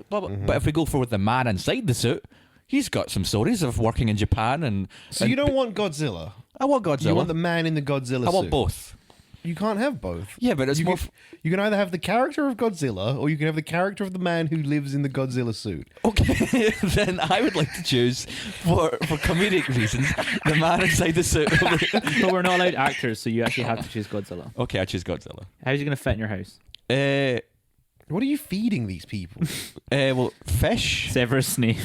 blah, blah. But if we go for the man inside the suit, he's got some stories of working in Japan and. So and you don't want Godzilla. I want Godzilla. You want the man in the Godzilla I want suit. both. You can't have both. Yeah, but it's you more. Can, you can either have the character of Godzilla, or you can have the character of the man who lives in the Godzilla suit. Okay, then I would like to choose, for comedic reasons, the man inside the suit. But we're not allowed actors, so you actually have to choose Godzilla. Okay, I choose Godzilla. How's he going to fit in your house? What are you feeding these people? Well, fish. Severus Snape.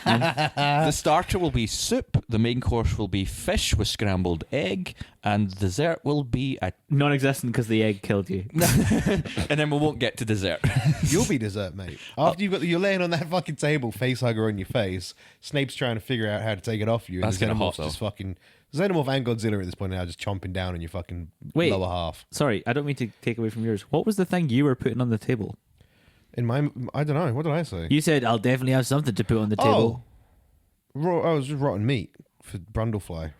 The starter will be soup. The main course will be fish with scrambled egg, and dessert will be a. Non-existent because the egg killed you. And then we won't get to dessert. You'll be dessert, mate. After you're laying on that fucking table, face hugger on your face. Snape's trying to figure out how to take it off you. That's and kinda hot, Xenomorph's though. just fucking. Xenomorph and Godzilla at this point now just chomping down on your fucking Wait. lower half. Sorry, I don't mean to take away from yours. What was the thing you were putting on the table? In my, I don't know. What did I say? You said, I'll definitely have something to put on the table. Raw, it was just rotten meat for Brundlefly.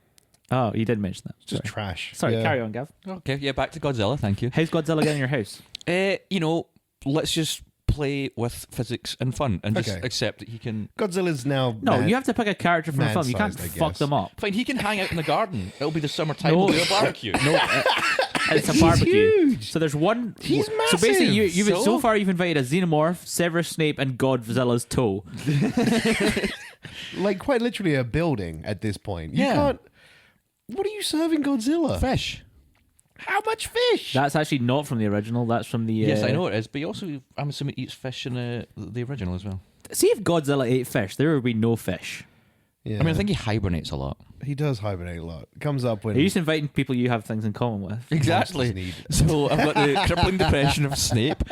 Oh, you did mention that. It's just Sorry. trash. Sorry, Yeah. carry on, Gav. Okay, yeah, back to Godzilla. Thank you. How's Godzilla getting in your house? Let's just play with physics and fun, and just Okay. accept that he can. Godzilla's now. No, you have to pick a character from a film. You can't man-sized, I fuck guess. them up. Fine, he can hang out in the garden. It'll be the summertime. No. We'll do a barbecue. No, it's a He's barbecue. huge. So there's one. He's So basically, massive. so far you've invited a xenomorph, Severus Snape, and Godzilla's toe. Like quite literally a building at this point. You Yeah. can't. What are you serving Godzilla? Fish. How much fish? That's actually not from the original. That's from the. Yes, I know it is, but he also, I'm assuming, eats fish in the original as well. See if Godzilla ate fish, there would be no fish. Yeah. I mean, I think he hibernates a lot. he does hibernate a lot. Comes up when Are you just inviting people you have things in common with? Exactly. Need. So I've got the crippling depression of Snape.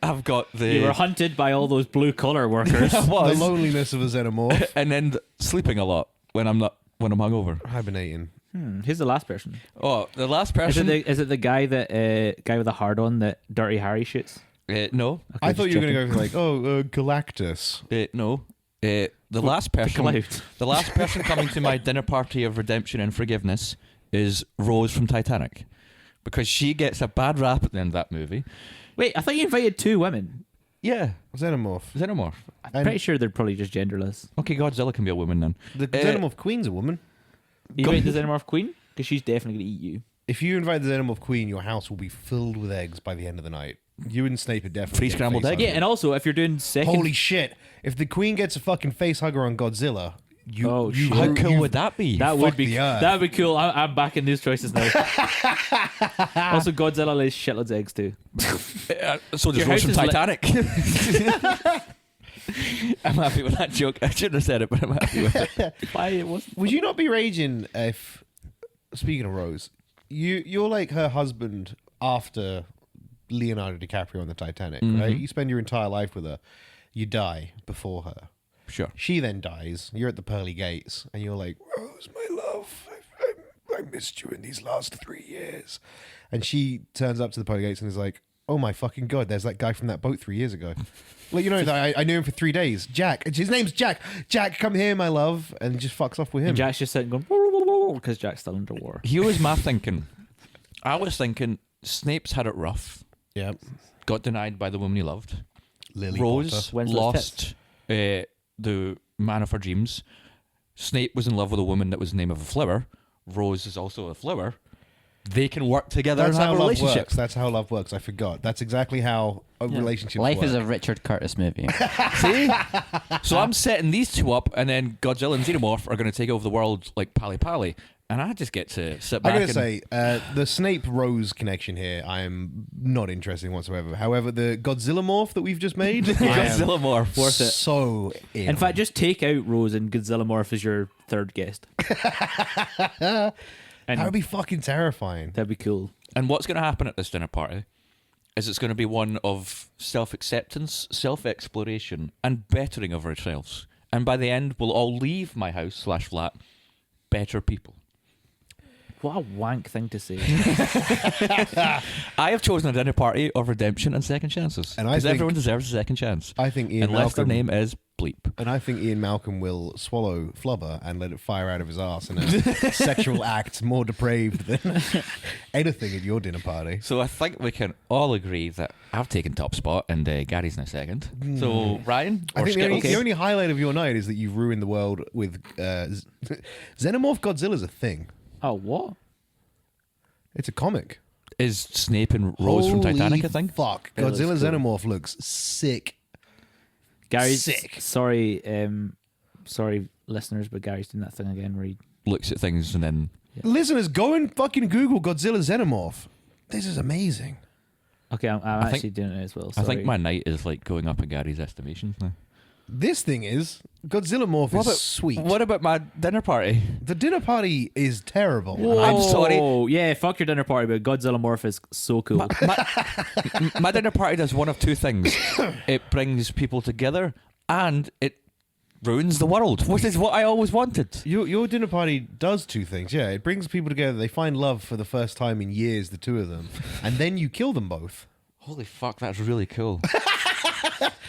I've got the. You were hunted by all those blue collar workers. I The was. loneliness of a xenomorph. And then sleeping a lot when I'm hungover. Hibernating. Who's the last person? Oh, the last Is person. it the guy that guy with the hard on that Dirty Harry shoots? No. Okay, I thought just you were going checking. to go for like, Galactus. No. The last person. Cloud. The last person coming to my dinner party of redemption and forgiveness is Rose from Titanic, because she gets a bad rap at the end of that movie. Wait, I thought you invited two women. Yeah. Xenomorph. Xenomorph. I'm And- pretty sure they're probably just genderless. Okay, Godzilla can be a woman then. The Xenomorph Queen's a woman. You invite the Xenomorph Queen? Because she's definitely going to eat you. If you invite the Xenomorph Queen, your house will be filled with eggs by the end of the night. You and Snape are definitely Free getting scrambled face egg? Yeah, huggered. and also if you're doing second... Holy shit! If the Queen gets a fucking face hugger on Godzilla, you. Oh, you shit. How you- cool would that be? that fuck would be the earth. that would be cool. I'm backing these choices now. Also, Godzilla lays shitloads of eggs too. So does Your Rose house from is Titanic. I'm happy with that joke. I shouldn't have said it, but I'm happy with it. Why it was? Would you not be raging if, speaking of Rose, you're like her husband after Leonardo DiCaprio on the Titanic, right? You spend your entire life with her. You die before her. Sure. She then dies. You're at the pearly gates, and you're like, Rose, my love, I missed you in these last 3 years. And she turns up to the pearly gates and is like, oh my fucking god, there's that guy from that boat 3 years ago. Like, you know, I knew him for 3 days. Jack. His name's Jack. Jack, come here, my love. And just fucks off with him. And Jack's just sitting going because Jack's still underwater. Here was my thinking. I was thinking Snape's had it rough. Yeah. Got denied by the woman he loved. Lily Rose Potter. When's those lost the man of her dreams. Snape was in love with a woman that was the name of a flower. Rose is also a flower. They can work together That's and how have a love relationship. works. That's how love works. I forgot. That's exactly how a relationship Life works. is a Richard Curtis movie. See? So I'm setting these two up, and then Godzilla and Xenomorph are going to take over the world like Pally Pally. And I just get to sit I'm back going and to say, the Snape-Rose connection here, I am not interested in whatsoever. However, the Godzilla morph that we've just made, I am Godzilla Morph. Worth it. so in. In fact, just take out Rose and Godzilla Morph as your third guest. And that would be fucking terrifying. that'd be cool. And what's going to happen at this dinner party is it's going to be one of self-acceptance, self-exploration, and bettering of ourselves. And by the end, we'll all leave my house / flat better people. What a wank thing to say. I have chosen a dinner party of redemption and second chances. And I Because think- everyone deserves a second chance. I think Ian Unless their Malcolm, name is bleep. And I think Ian Malcolm will swallow flubber and let it fire out of his arse in a sexual act more depraved than anything at your dinner party. So I think we can all agree that I've taken top spot and Gary's now second. So Ryan, I or think Skittles? the only highlight of your night is that you've ruined the world with Xenomorph Godzilla's a thing. Oh, what? It's a comic. Is Snape and Rose from Holy Titanic a thing? Fuck. It looks Godzilla cool. Xenomorph looks sick. Gary's Sick. sorry, sorry, listeners, but Gary's doing that thing again where he. Looks at things and then Listeners, go and fucking Google Godzilla Xenomorph. This is amazing. Okay, I'm I think- actually doing it as well. I think sorry. my night is like going up in Gary's estimations now. This thing is Godzilla Morph is sweet. What about my dinner party? The dinner party is terrible. I'm sorry. Oh, yeah, fuck your dinner party, but Godzilla Morph is so cool. My dinner party does one of two things. It brings people together and it ruins the world, which is what I always wanted. Your dinner party does two things. Yeah, it brings people together. They find love for the first time in years, the two of them, and then you kill them both. Holy fuck, that's really cool.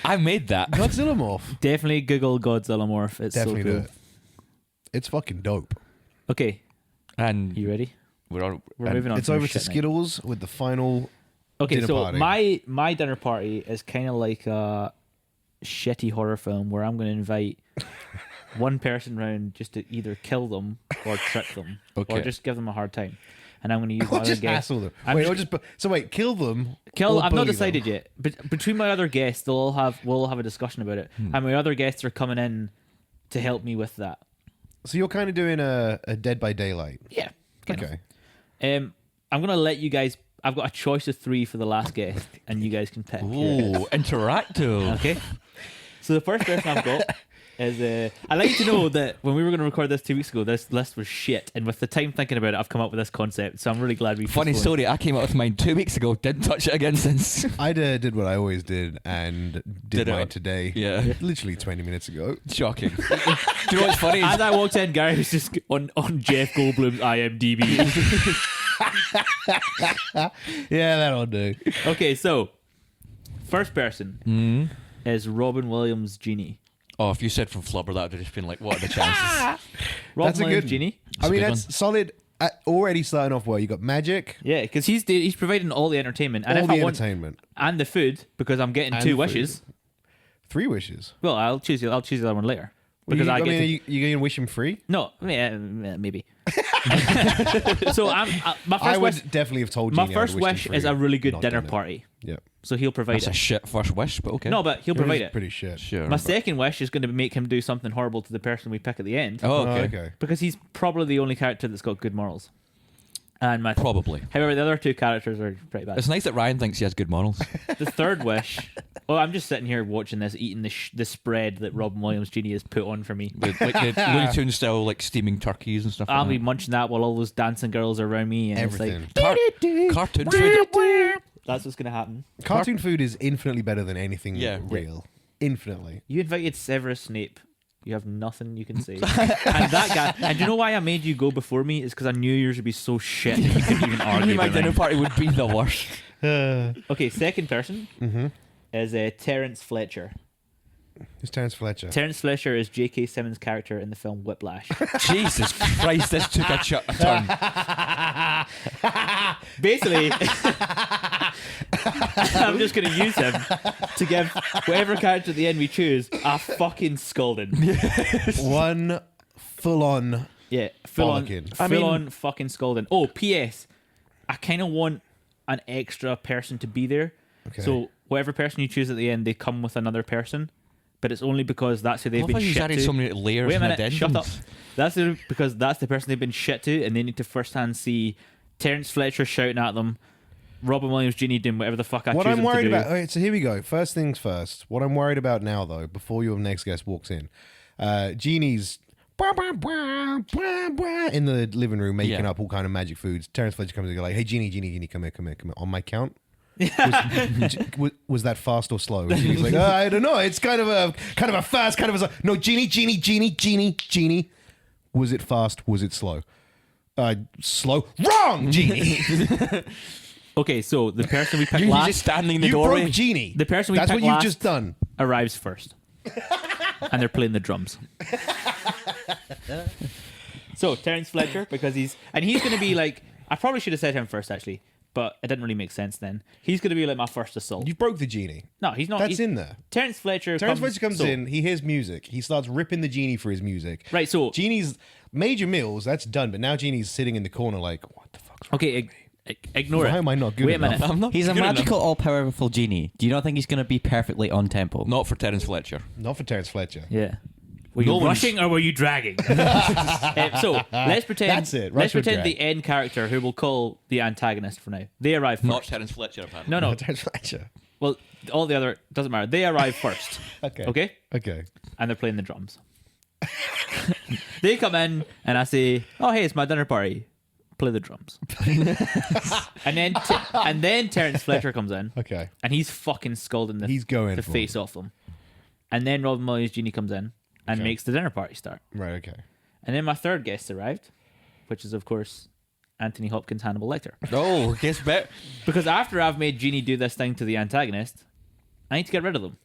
I made that. Godzilla Morph. Definitely Google Godzilla Morph. It's Definitely so cool. do it. It's fucking dope. Okay, And you ready? we're Moving on. It's from over your to shit night. Skittles with the final. Okay, dinner so party. my dinner party is kind of like a shitty horror film where I'm going to invite one person round just to either kill them or trick them Okay. or just give them a hard time. And I'm going to use my Or other just guests. hassle them. I'm Wait, just- kill them. Kill. or I've not bully decided them. yet. But between my other guests, we'll all have a discussion about it. Hmm. And my other guests are coming in to help me with that. So you're kind of doing a Dead by Daylight. Yeah. kind of. Okay. I'm going to let you guys. I've got a choice of 3 for the last guest, and you guys can pick. Ooh, interactive. Okay. So the first person I've got is I'd like you to know that when we were going to record this 2 weeks ago, this list was shit, and with the time thinking about it, I've come up with this concept. So I'm really glad we. Funny postponed. story, I came up with mine 2 weeks ago, didn't touch it again since. I did what I always did and did Did it. mine today. Yeah. Literally 20 minutes ago. Shocking. Do you know what's funny? As I walked in, Gary was just on Jeff Goldblum's IMDb. Yeah, that'll do. Okay, so first person is Robin Williams' Genie. Oh, if you said from Flubber, that would have just been like, what are the chances? Robin That's a Williams' good- Genie. I mean, a good that's solid. Already starting off well. You got magic, Yeah, because he's providing all the entertainment, and all if the I want entertainment, and the food because I'm getting And 2 food. wishes. 3 wishes. Well, I'll choose the other one later Well, because you, I get mean, to. you going to wish him free? No, yeah, maybe. So my I first would wish. definitely have told you. My first wish is a really good dinner party. party. Yeah, So he'll provide That's a it. shit first wish, but okay. No, but he'll provide it. Pretty shit. Sure. My second wish is going to make him do something horrible to the person we pick at the end, Oh, Oh, okay. okay. because he's probably the only character that's got good morals. And my Probably. however, the other 2 characters are pretty bad. It's nice that Ryan thinks he has good morals. The third wish. Well, I'm just sitting here watching this, eating the spread that Robin Williams Genie has put on for me. Like the Looney Tunes style, like steaming turkeys and stuff. I'll like be munching that while all those dancing girls are around me, and Everything. that. Cartoon food. that's what's gonna happen. Cartoon food is infinitely better than anything Yeah. real. Infinitely. You invited Severus Snape. You have nothing you can say. And that guy. And do you know why I made you go before me? Is because I knew yours would be so shit that you couldn't even I knew argue. my about dinner it. party would be the worst. Okay, second person is Terrence Fletcher. It's Terrence Fletcher. Terrence Fletcher is J.K. Simmons' character in the film Whiplash. Jesus Christ, this took a turn. Basically, I'm just going to use him to give whatever character at the end we choose a fucking scolding. One full-on. Yeah, full Bollocking. on fucking scolding. Oh, P.S. I kind of want an extra person to be there. Okay. So whatever person you choose at the end, they come with another person, but it's only because that's who they've Love been how you've shit added to. so many layers Wait a and minute, addendums. shut up. Because that's the person they've been shit to, and they need to firsthand see Terrence Fletcher shouting at them, Robin Williams Genie doing whatever the fuck I What choose I'm him to worried do. about. Okay, so here we go. First things first. What I'm worried about now, though, before your next guest walks in, Genie's in the living room making Yeah. up all kind of magic foods. Terrence Fletcher comes in and goes like, "Hey, Genie, come here. On my count." Was that fast or slow? And Genie's like, I don't know. It's kind of a fast, kind of a no. Genie. Was it fast? Was it slow? Slow. Wrong, Genie. Okay, so the person we picked You're last just standing in the You doorway. broke Genie. The person we That's picked what you've last- just done. arrives first. and they're playing the drums. So Terence Fletcher, because he's going to be like, I probably should have said him first actually, but it didn't really make sense then. He's going to be like my first assault. You broke the genie. No, he's not. That's he's, in there. Terence Fletcher comes in, he hears music, he starts ripping the genie for his music. Right, so Genie's Major Mills, that's done, but now Genie's sitting in the corner like, what the fuck's wrong? okay, ignore Why it. am I not good Wait enough? a minute. I'm not He's a good enough. magical, all-powerful genie. Do you not think he's going to be perfectly on tempo? Not for Terence Fletcher. Not for Terence Fletcher. Yeah. Were you No one's- rushing or were you dragging? So let's pretend. That's it. Let's Rush or pretend drag. the end character, who we'll call the antagonist for now. They arrive first. Not Terence Fletcher, apparently. No, no. Terence Fletcher. Well, all the other doesn't matter. They arrive first. Okay. Okay. Okay. And they're playing the drums. They come in and I say, "Oh, hey, it's my dinner party. Play the drums." and then Terence Fletcher comes in Okay. and he's fucking scalding He's going the for face off them. And then Robin Williams Genie comes in and Okay. makes the dinner party start. Right, okay. And then my third guest arrived, which is of course Anthony Hopkins Hannibal Lecter. Oh, guess bet. Because after I've made Genie do this thing to the antagonist, I need to get rid of them.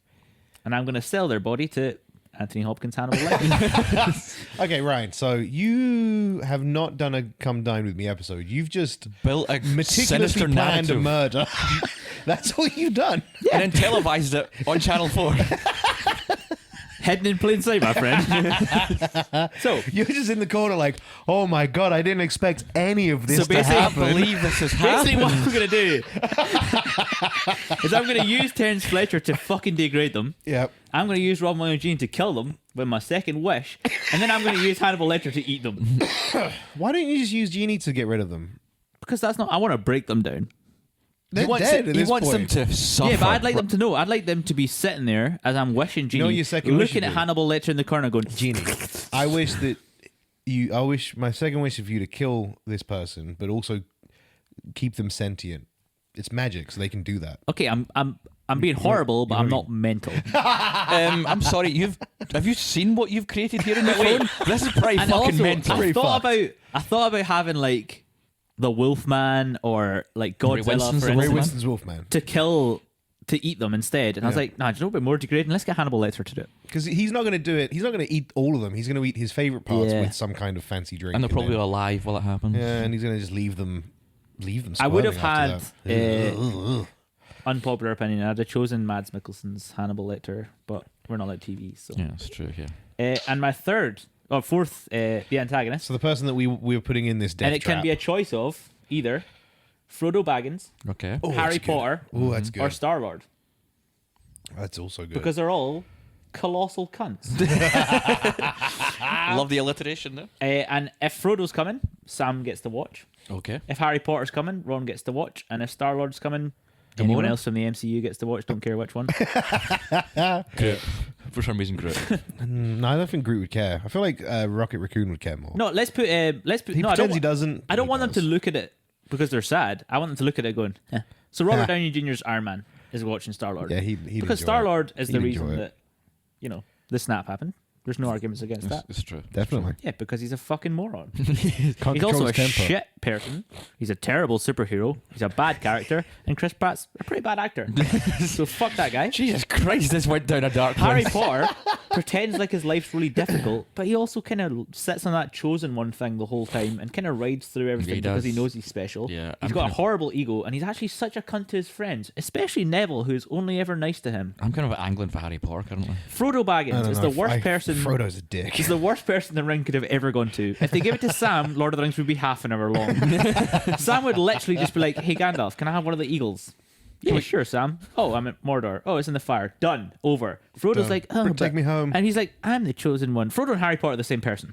And I'm going to sell their body to Anthony Hopkins Hannibal Lecter. Okay, Ryan, so you have not done a Come Dine With Me episode. You've just Built a meticulously sinister planned a narrative. murder. That's all you've done. And then televised it on Channel 4. Hidden in plain sight, my friend. So You're just in the corner like, oh my God, I didn't expect any of this So to basically, I happen. believe this has basically happened. what I'm going to do is I'm going to use Terence Fletcher to fucking degrade them. Yep. I'm going to use Robin Williams Genie to kill them with my second wish. And then I'm going to use Hannibal Lecter to eat them. Why don't you just use Genie to get rid of them? Because that's not, I want to break them down. They're He wants, dead it, at he this wants them point. to suffer. Yeah, but I'd like them to know. I'd like them to be sitting there as I'm wishing Genie, know what your second wish looking would at be? Hannibal Lecter in the corner going, Genie, I wish that I wish my second wish is for you to kill this person, but also keep them sentient. It's magic, so they can do that. okay, I'm being horrible, but I'm not mental. I'm sorry. Have you seen what you've created here in the phone? This is pretty And fucking also, mental. Pretty I thought about having like the Wolfman or like Ray Godzilla Winston's for the Ray instance, Winston's Wolfman. to eat them instead. And I was Yeah. like, nah, do you know what would be more degrading? Let's get Hannibal Lecter to do it. Because he's not going to do it. He's not going to eat all of them. He's going to eat his favorite parts Yeah. with some kind of fancy drink. And they're probably then- alive while it happens. yeah, and he's going to just leave them. I would have squirming had after that. unpopular opinion. I'd have chosen Mads Mikkelsen's Hannibal Lecter, but we're not like TV. So, Yeah, that's true. Yeah. and my fourth, the antagonist, So the person that we were putting in this death and it trap. can be a choice of either Frodo Baggins, Okay. Oh, Harry that's good. Potter, Oh, that's good. or Star Lord, That's also good. because they're all colossal cunts. Love the alliteration there. And if Frodo's coming, Sam gets to watch. Okay. If Harry Potter's coming, Ron gets to watch. And if Star Lord's coming, Gamora? anyone else from the MCU gets to watch. Don't care which one. Groot. For some reason, Groot. No, I don't think Groot would care. I feel like Rocket Raccoon would care more. No, let's put. he No, I pretends don't. he doesn't. I don't he want them does. to look at it because they're sad. I want them to look at it going. Eh. So Robert Downey Jr.'s Iron Man is watching Star Lord. Yeah, he'd because enjoy Star it. Lord is the He'd enjoy reason it. that the snap happened. There's no arguments against that. It's true. Definitely. Yeah, because he's a fucking moron. Can't He's control also a his temper. shit person. He's a terrible superhero. He's a bad character, and Chris Pratt's a pretty bad actor. So fuck that guy. Jesus Christ, this went down a dark Harry place. Potter pretends like his life's really difficult, but he also kind of sits on that chosen one thing the whole time and kind of rides through everything He because he does. knows he's special. Yeah, he's I'm got a kind of- horrible ego, and he's actually such a cunt to his friends, especially Neville, who's only ever nice to him. I'm kind of angling for Harry Potter currently. Frodo I Baggins don't is know. the worst person. Frodo's a dick. He's the worst person the ring could have ever gone to. If they give it to Sam, Lord of the Rings would be half an hour long. Sam would literally just be like, "Hey Gandalf, can I have one of the eagles?" Yeah, sure, Sam. Oh, I'm at Mordor. Oh, it's in the fire. Done. Over. Frodo's Done. like, "Oh, Take me home." and he's like, "I'm the chosen one." Frodo and Harry Potter are the same person.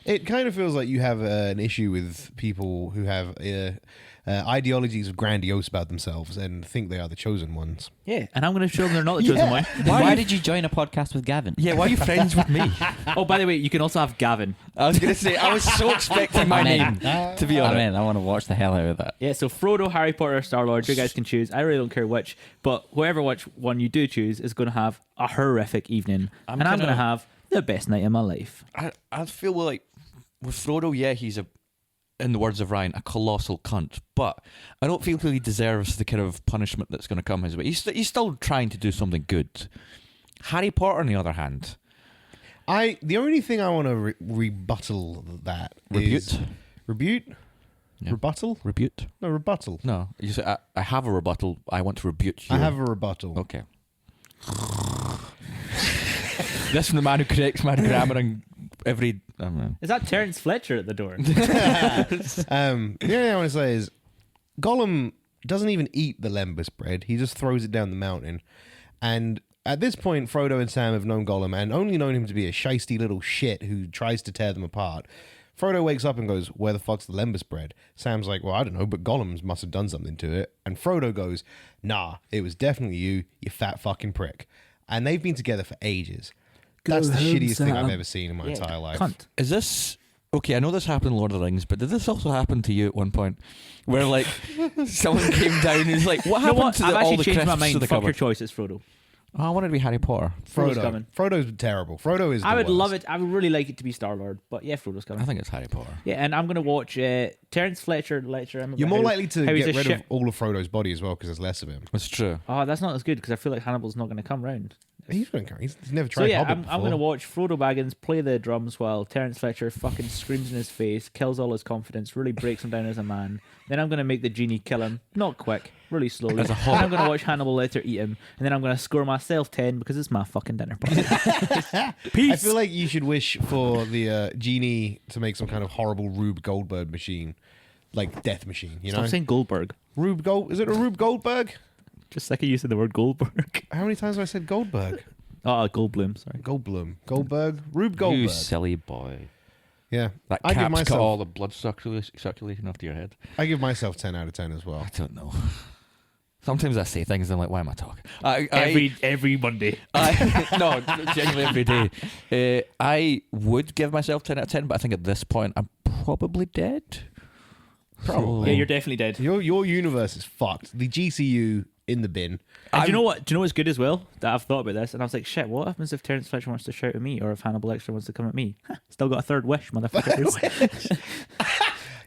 It kind of feels like you have an issue with people who have ideologies of grandiose about themselves and think they are the chosen ones. Yeah, and I'm going to show them they're not the chosen one. Why did you join a podcast with Gavin? Yeah, why are you friends with me? Oh, by the way, you can also have Gavin. I was going to say, I was so expecting my name to be on I it. mean, I want to watch the hell out of that. Yeah, so Frodo, Harry Potter, Star Lord, you guys can choose. I really don't care which, but whoever which one you do choose is going to have a horrific evening, I'm and I'm gonna- going to have the best night of my life. I feel like with Frodo, yeah, he's in the words of Ryan, a colossal cunt. But I don't feel he deserves the kind of punishment that's going to come his way. He's still trying to do something good. Harry Potter, on the other hand, The only thing I want to rebuttal that is... Rebut? Yeah. Rebuttal? Rebut? No, rebuttal. No, you say I have a rebuttal. I want to rebut you. I have a rebuttal. Okay. This from the man who corrects my grammar and every. I don't know. Is that Terence Fletcher at the door? The only thing I want to say is Gollum doesn't even eat the lembas bread. He just throws it down the mountain. And at this point, Frodo and Sam have known Gollum and only known him to be a shisty little shit who tries to tear them apart. Frodo wakes up and goes, where the fuck's the lembas bread? Sam's like, well, I don't know, but Gollum must have done something to it. And Frodo goes, nah, it was definitely you fat fucking prick. And they've been together for ages. That's the shittiest thing I've ever seen in my entire life. Cunt. Is this okay? I know this happened in Lord of the Rings, but did this also happen to you at one point, where like someone came down and was like, "What You know happened what? to I've all actually the changed my crisps mind. to the Fuck your cupboard?" choice. It's Frodo. Oh, I wanted to be Harry Potter. Frodo's coming. Frodo's terrible. Frodo is. I the would worst. love it. I would really like it to be Star-Lord, but yeah, Frodo's coming. I think it's Harry Potter. Yeah, and I'm going to watch Terence Fletcher lecture him. You're about more how- likely to how he's get a rid shit- of all of Frodo's body as well because there's less of him. It's true. Oh, that's not as good because I feel like Hannibal's not going to come round. He's never tried So yeah, Hobbit I'm going to before. watch Frodo Baggins play the drums while Terence Fletcher fucking screams in his face, kills all his confidence, really breaks him down as a man. Then I'm going to make the genie kill him, not quick, really slowly. As a Then hobbit. I'm going to watch Hannibal Lecter eat him, and then I'm going to score myself 10 because it's my fucking dinner party. Peace. I feel like you should wish for the genie to make some kind of horrible Rube Goldberg machine, like death machine. You know, Stop saying Goldberg. Is it a Rube Goldberg? Just like you said the word Goldberg. How many times have I said Goldberg? Oh, Goldblum, sorry. Goldblum, Goldberg, Rube You Goldberg. silly boy. Yeah, That I give cap's cut myself. all the blood circulation off to your head. I give myself 10 out of 10 as well. I don't know. Sometimes I say things and I'm like, why am I talking? Every Monday. No, genuinely every day. I would give myself 10 out of 10, but I think at this point I'm probably dead. Probably. Yeah, you're definitely dead. Your universe is fucked. The GCU in the bin. And do you know what? Do you know what's good as well? That I've thought about this, and I was like, shit. What happens if Terence Fletcher wants to shout at me, or if Hannibal Lecter wants to come at me? Still got a third wish, motherfucker.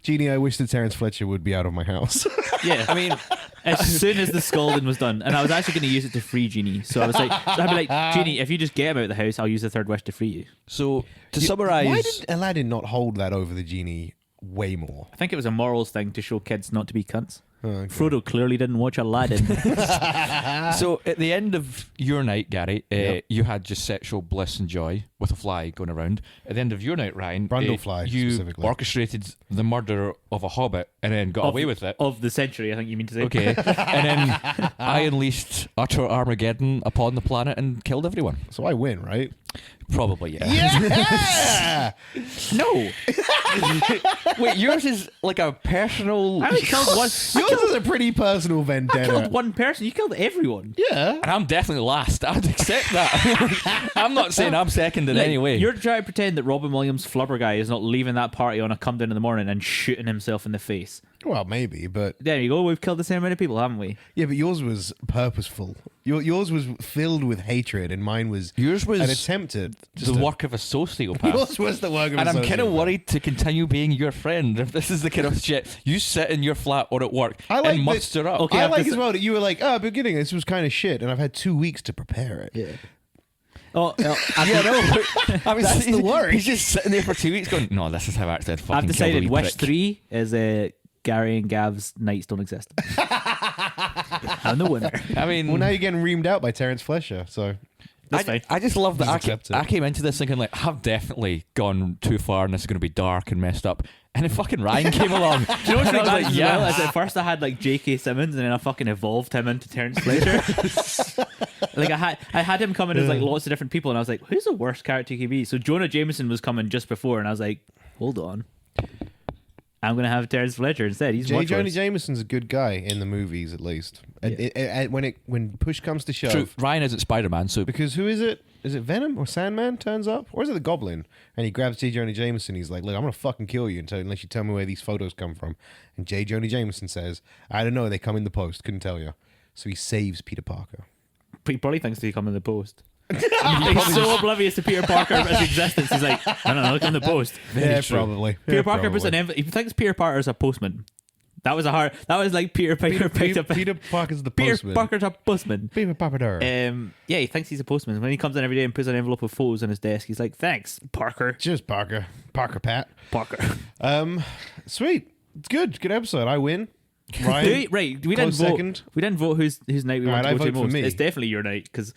Genie, I wish that Terence Fletcher would be out of my house. Yeah, I mean, as soon as the scalding was done, and I was actually going to use it to free Genie, so I was like, I'd be like, Genie, if you just get him out of the house, I'll use the third wish to free you. So to summarise, Why did Aladdin not hold that over the genie way more? I think it was a morals thing to show kids not to be cunts. Oh, okay. Frodo clearly didn't watch Aladdin. so at the end of your night, Gary, Yep. you had just sexual bliss and joy with a fly going around. At the end of your night, Ryan, Brundlefly, you specifically. orchestrated the murder of a hobbit and then got away with it. Of the century, I think you mean to say. Okay, and then I unleashed utter Armageddon upon the planet and killed everyone. So I win, right? Probably, yeah. Yeah! No. Wait, yours is like a personal. I only killed one. Yours is a pretty personal I killed vendetta. one person. You killed everyone. Yeah. And I'm definitely last. I'd accept that. I'm not saying I'm second in Like, any way. You're trying to pretend that Robin Williams Flubber guy is not leaving that party on a come down in the morning and shooting himself in the face. Well, maybe, but There you go. We've killed the same amount of people, haven't we? yeah, but yours was purposeful. Yours was filled with hatred, and mine was Yours was an attempt at the work of a sociopath. Yours was the work of And a I'm kind of sociopath. worried to continue being your friend if this is the kind of shit you sit in your flat or at work I like and that- muster up. Okay, I I've like just- as well that you were like, beginning, this was kind of shit, and I've had 2 weeks to prepare it. Yeah. Oh, Yeah, no. I mean, That's the worry. He's just sitting there for 2 weeks going, no, this is how I actually had fucking I've killed a decided wee Wish prick." 3 is Gary and Gav's nights don't exist. I'm the winner. I mean, Well, now you're getting reamed out by Terence Fletcher, so That's fine. I just love that Just accept it. I came into this thinking like I've definitely gone too far and this is going to be dark and messed up, and then fucking Ryan came along. Do you know what's And I was like, like, well? Is at first I had like J.K. Simmons, and then I fucking evolved him into Terence Fletcher. Like I had him coming as like lots of different people, and I was like, who's the worst character he could be? So Jonah Jameson was coming just before, and I was like, hold on, I'm gonna have Terence Fletcher instead. He's much Jonah worse. Jameson's a good guy in the movies, at least. When push comes to shove, True. Ryan isn't Spider-Man, so because who is it? Is it Venom or Sandman turns up, or is it the Goblin? And he grabs J. Jonah Jameson. He's like, "Look, I'm gonna fucking kill you unless you tell me where these photos come from." And J. Jonah Jameson says, "I don't know. They come in the post. Couldn't tell you." So he saves Peter Parker. He probably thinks they come in the post. He's so oblivious to Peter Parker's existence. He's like, I don't know, look in the post. Yeah, probably. Peter Parker puts an envelope. He thinks Peter Parker's a postman. That was like Peter Piper picked up. Peter Parker's the Peter postman. Parker's a postman. Peter Parker. Yeah, he thinks he's a postman. When he comes in every day and puts an envelope of photos on his desk, he's like, "Thanks, Parker." Cheers, Parker. Parker Pat. Parker. Sweet. It's good. Good episode. I win. Ryan. Right. We didn't close vote. second. We didn't vote whose night we want Alright, to I go to vote for most. me. It's definitely your night because.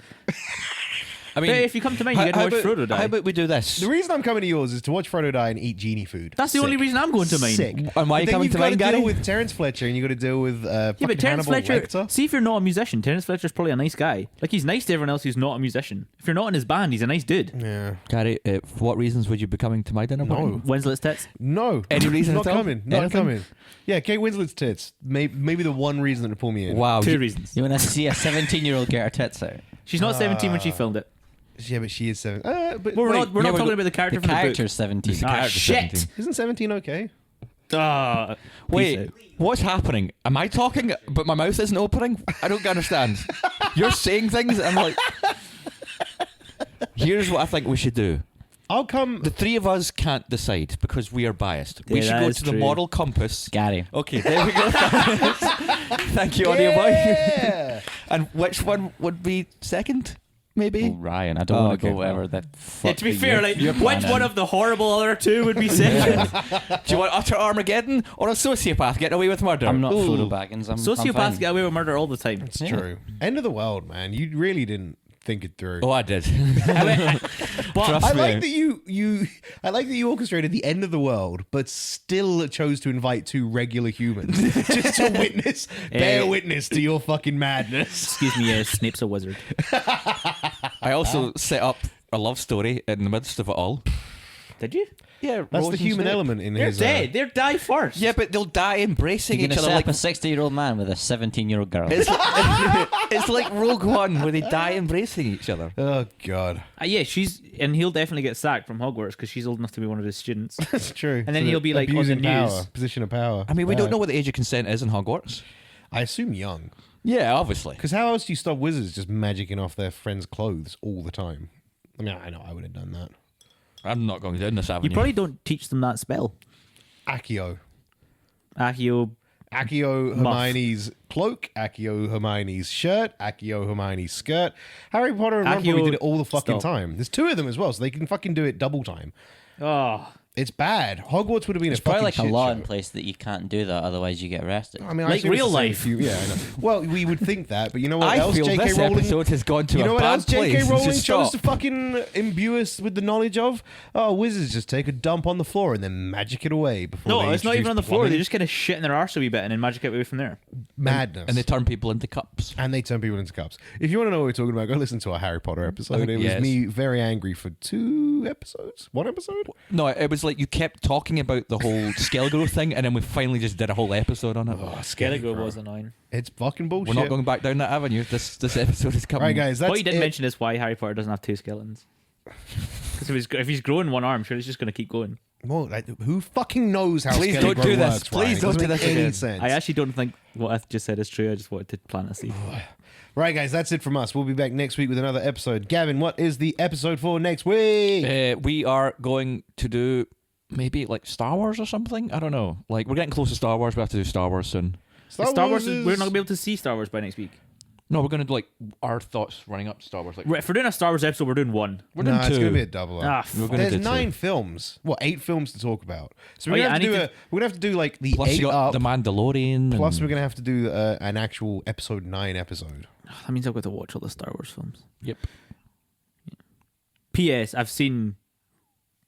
I mean, If you come to mine, you get to watch Frodo die. How about we do this? The reason I'm coming to yours is to watch Frodo die and eat genie food. That's the only reason I'm going to mine. Sick. And why are you But then coming you've to got mine, to Gary? deal with Terrence Fletcher, and you got to deal with Yeah, fucking but Terrence Hannibal Fletcher. Lecter. See, if you're not a musician, Terrence Fletcher's probably a nice guy. Like he's nice to everyone else who's not a musician. If you're not in his band, he's a nice dude. Yeah. Gary, for what reasons would you be coming to my dinner party? No. Winslet's tits. No. Any reason Not at all? coming. Not Anything? coming. Yeah, Kate Winslet's tits. Maybe the one reason that would pull me in. Wow. Two reasons. You want to see a 17-year-old get her tits out? She's not 17 when she filmed it. Yeah, but she is 7. But We're wait, not talking about the character The from character's 17. Ah, character's shit. 17. Isn't 17 okay? the book. Wait, what's happening? Am I talking, but my mouth isn't opening? I don't understand. You're saying things, and I'm like, here's what I think we should do. I'll come. The three of us can't decide because we are biased. We Yeah, should that go is to the true. moral compass. Gary. Okay, there we go. Thank you, audio boy. Yeah. And which one would be second? Maybe. Oh, Ryan, I don't Oh, want to okay. go whatever the Yeah, fuck. to be that fair, you're- like you're which planning. one of the horrible other two would be second? Do you want utter Armageddon or a sociopath getting away with murder? I'm not Ooh. Frodo Baggins. I'm Sociopaths fine. get away with murder all the time. It's true. End of the world, man. You really didn't think it through. Oh, I did. But Trust I me. like that I like that you orchestrated the end of the world, but still chose to invite two regular humans just to bear witness to your fucking madness. excuse me, Snape's a wizard. I also set up a love story in the midst of it all. Did you? Yeah, That's the human element in They're his. dead. They're die first. Yeah, but they'll die embracing You're each going to other set like up a 60-year-old man with a 17-year-old girl. it's, it's like Rogue One where they die embracing each other. Oh God, Yeah, and he'll definitely get sacked from Hogwarts because she's old enough to be one of his students. that's true. And then It's he'll be, like, on the abusing power, news. position of power. I mean, we don't know what the age of consent is in Hogwarts. I assume young, Yeah, obviously. because how else do you stop wizards just magicking off their friends' clothes all the time? I mean, I know I would have done that. I'm not going down this avenue. You probably don't teach them that spell. Accio. Accio. Accio Hermione's cloak, Accio Hermione's shirt, Accio Hermione's skirt. Harry Potter and Ron probably Accio- did it all the fucking Stop. time. There's two of them as well, so they can fucking do it double time. Oh. It's bad. Hogwarts would have been There's a fucking probably like a shit law show. in place that you can't do that, otherwise you get arrested. I mean, Like I assume it's real the same life. if you- yeah, I know. Well, we would think that, but you know what I else? feel J.K. this Rowling. episode has gone to You a know what bad else J.K. place. Rowling Just chose stop. to fucking imbue us with the knowledge of? Oh, wizards just take a dump on the floor and then magic it away before No, they it's not even introduce on the floor. plumbing. They just kind of shit in their arse a wee bit and then magic it away from there. Madness. And they turn people into cups. And they turn people into cups. If you want to know what we're talking about, go listen to our Harry Potter episode. It was Yes. me very angry for 2 episodes. 1 episode? No, it was like you kept talking about the whole Skelligro thing, and then we finally just did a whole episode on it. Skelligo was annoying. It's fucking bullshit. We're not going back down that avenue. This episode is coming. Right, guys, that's What you didn't it. mention is why Harry Potter doesn't have two skeletons. Because if he's growing one arm, sure, he's just going to keep going. Well, who fucking knows how Please Skelly don't do Grow this. works, Please Ryan? It don't doesn't do make this any again. sense. I actually don't think what I just said is true. I just wanted to plant a seed. Right, guys, that's it from us. We'll be back next week with another episode. Gavin, what is the episode for next week? We are going to do maybe like Star Wars or something. I don't know. Like we're getting close to Star Wars. We have to do Star Wars soon. Star Wars is, we're not going to be able to see Star Wars by next week. No, we're going to do like our thoughts running up to Star Wars. Like Right, if we're doing a Star Wars episode, we're doing one. we're No, doing it's two. going to be a double. Ah, We're gonna There's do two. 9 films. What, 8 films to talk about. So Oh, we're yeah, gonna have to I do need a. We're gonna have to do like the Plus 8 you got up. the Mandalorian. Plus, and- we're gonna have to do an actual episode 9 episode. That means I've got to watch all the Star Wars films. Yep. P.S. I've seen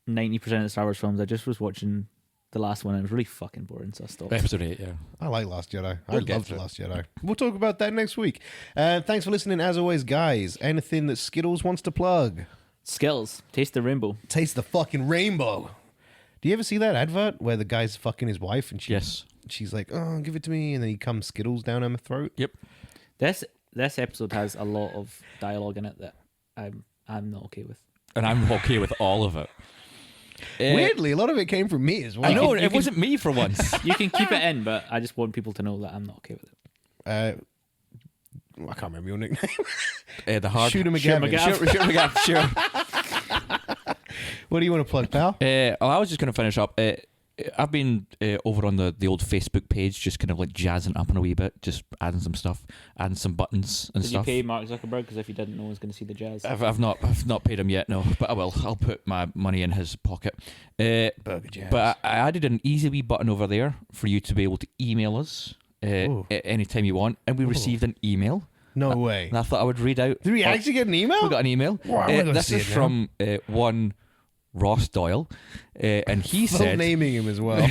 90% of the Star Wars films. I just was watching the last one and it was really fucking boring, so I stopped. Episode 8, yeah. I like Last Jedi. I We'll get loved to it. Last Jedi. We'll talk about that next week. Thanks for listening, as always, guys. Anything that Skittles wants to plug? Skills. Taste the rainbow. Taste the fucking rainbow. Do you ever see that advert where the guy's fucking his wife and Yes. she's like, "Oh, give it to me," and then he comes Skittles down her throat? Yep. This episode has a lot of dialogue in it that I'm not okay with. And I'm okay with all of it. Weirdly, a lot of it came from me as well. I know, you it can- wasn't me for once. You can keep it in, but I just want people to know that I'm not okay with it. I can't remember your nickname. The hard. Shooter Sure, McGavin. McGavin. Sure, sure. What do you want to plug, pal? Well, I was just going to finish up. I've been over on the old Facebook page, just kind of like jazzing up in a wee bit, just adding some stuff, adding some buttons and Did stuff. you pay Mark Zuckerberg? Because if you didn't, no one's going to see the jazz. I've not paid him yet, no, but I will. I'll put my money in his pocket. Burger jazz. But I added an easy wee button over there for you to be able to email us anytime you want, and we received an email. No way. And I thought I would read out. Did we actually get an email? We got an email. Wow, I'm gonna This see is it now. from one Ross Doyle, and he Full said, naming him as well.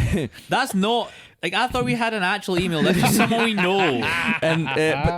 That's not like I thought we had an actual email. This is someone we know. and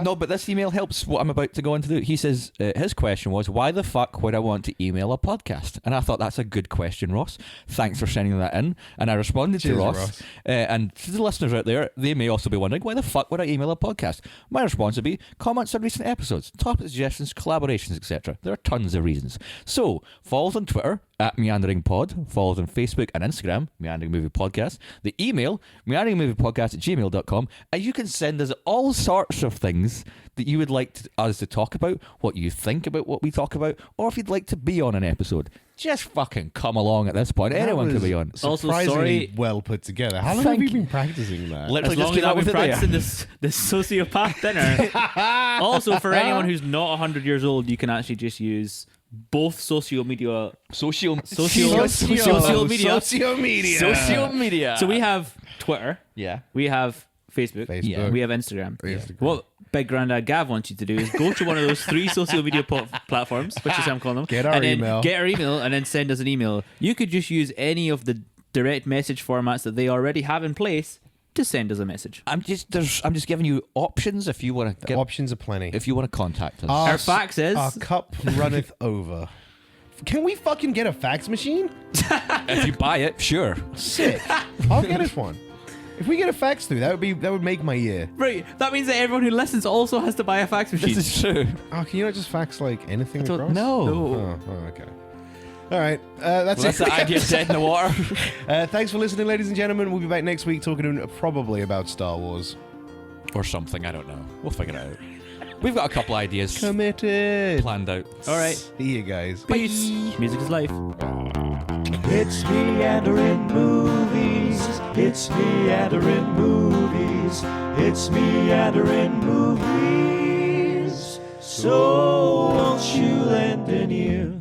but this email helps what I'm about to go on to do. He says his question was, why the fuck would I want to email a podcast? And I thought that's a good question, Ross. Thanks for sending that in. And I responded Cheers, to Ross. Ross. And to the listeners out there, they may also be wondering, why the fuck would I email a podcast? My response would be comments on recent episodes, topic suggestions, collaborations, etc. There are tons of reasons. So follow us on Twitter at meanderingpod, follow us on Facebook and Instagram, Meandering Movie Podcast, the email meanderingmoviepodcast@gmail.com, and you can send us all sorts of things that you would like us to talk about, what you think about what we talk about, or if you'd like to be on an episode. Just fucking come along at this point. Anyone can be on. Also, Surprisingly sorry- well put together. How long Thank have you you. been practicing that? Literally As long just as came out I've with been it there. practicing this sociopath dinner. Also, for anyone who's not 100 years old, you can actually just use both social media. Social media. Social media. Social media. So we have Twitter, Yeah. we have Facebook, Facebook. we have Instagram. Instagram. What Big Grandad Gav wants you to do is go to one of those 3 social media platforms, which is how I'm calling them. Get our and then email. Get our email and then send us an email. You could just use any of the direct message formats that they already have in place to send us a message. I'm just giving you options if you want to The options are plenty. if you want to contact us. Our fax is Our cup runneth over. Can we fucking get a fax machine? If you buy it, sure. Sick. I'll get us one. If we get a fax through, that would make my year. right. That means that everyone who listens also has to buy a fax machine. This is true. Oh, can you not just fax like anything I don't across? know. Oh, okay. All right. That's That's it. the idea dead in the water. Thanks for listening, ladies and gentlemen. We'll be back next week talking probably about Star Wars. Or something, I don't know. We'll figure it out. We've got a couple ideas Committed. planned out. All right. See you guys. Peace. Music is life. It's meandering movies. It's meandering movies. It's meandering movies. So won't you lend an ear?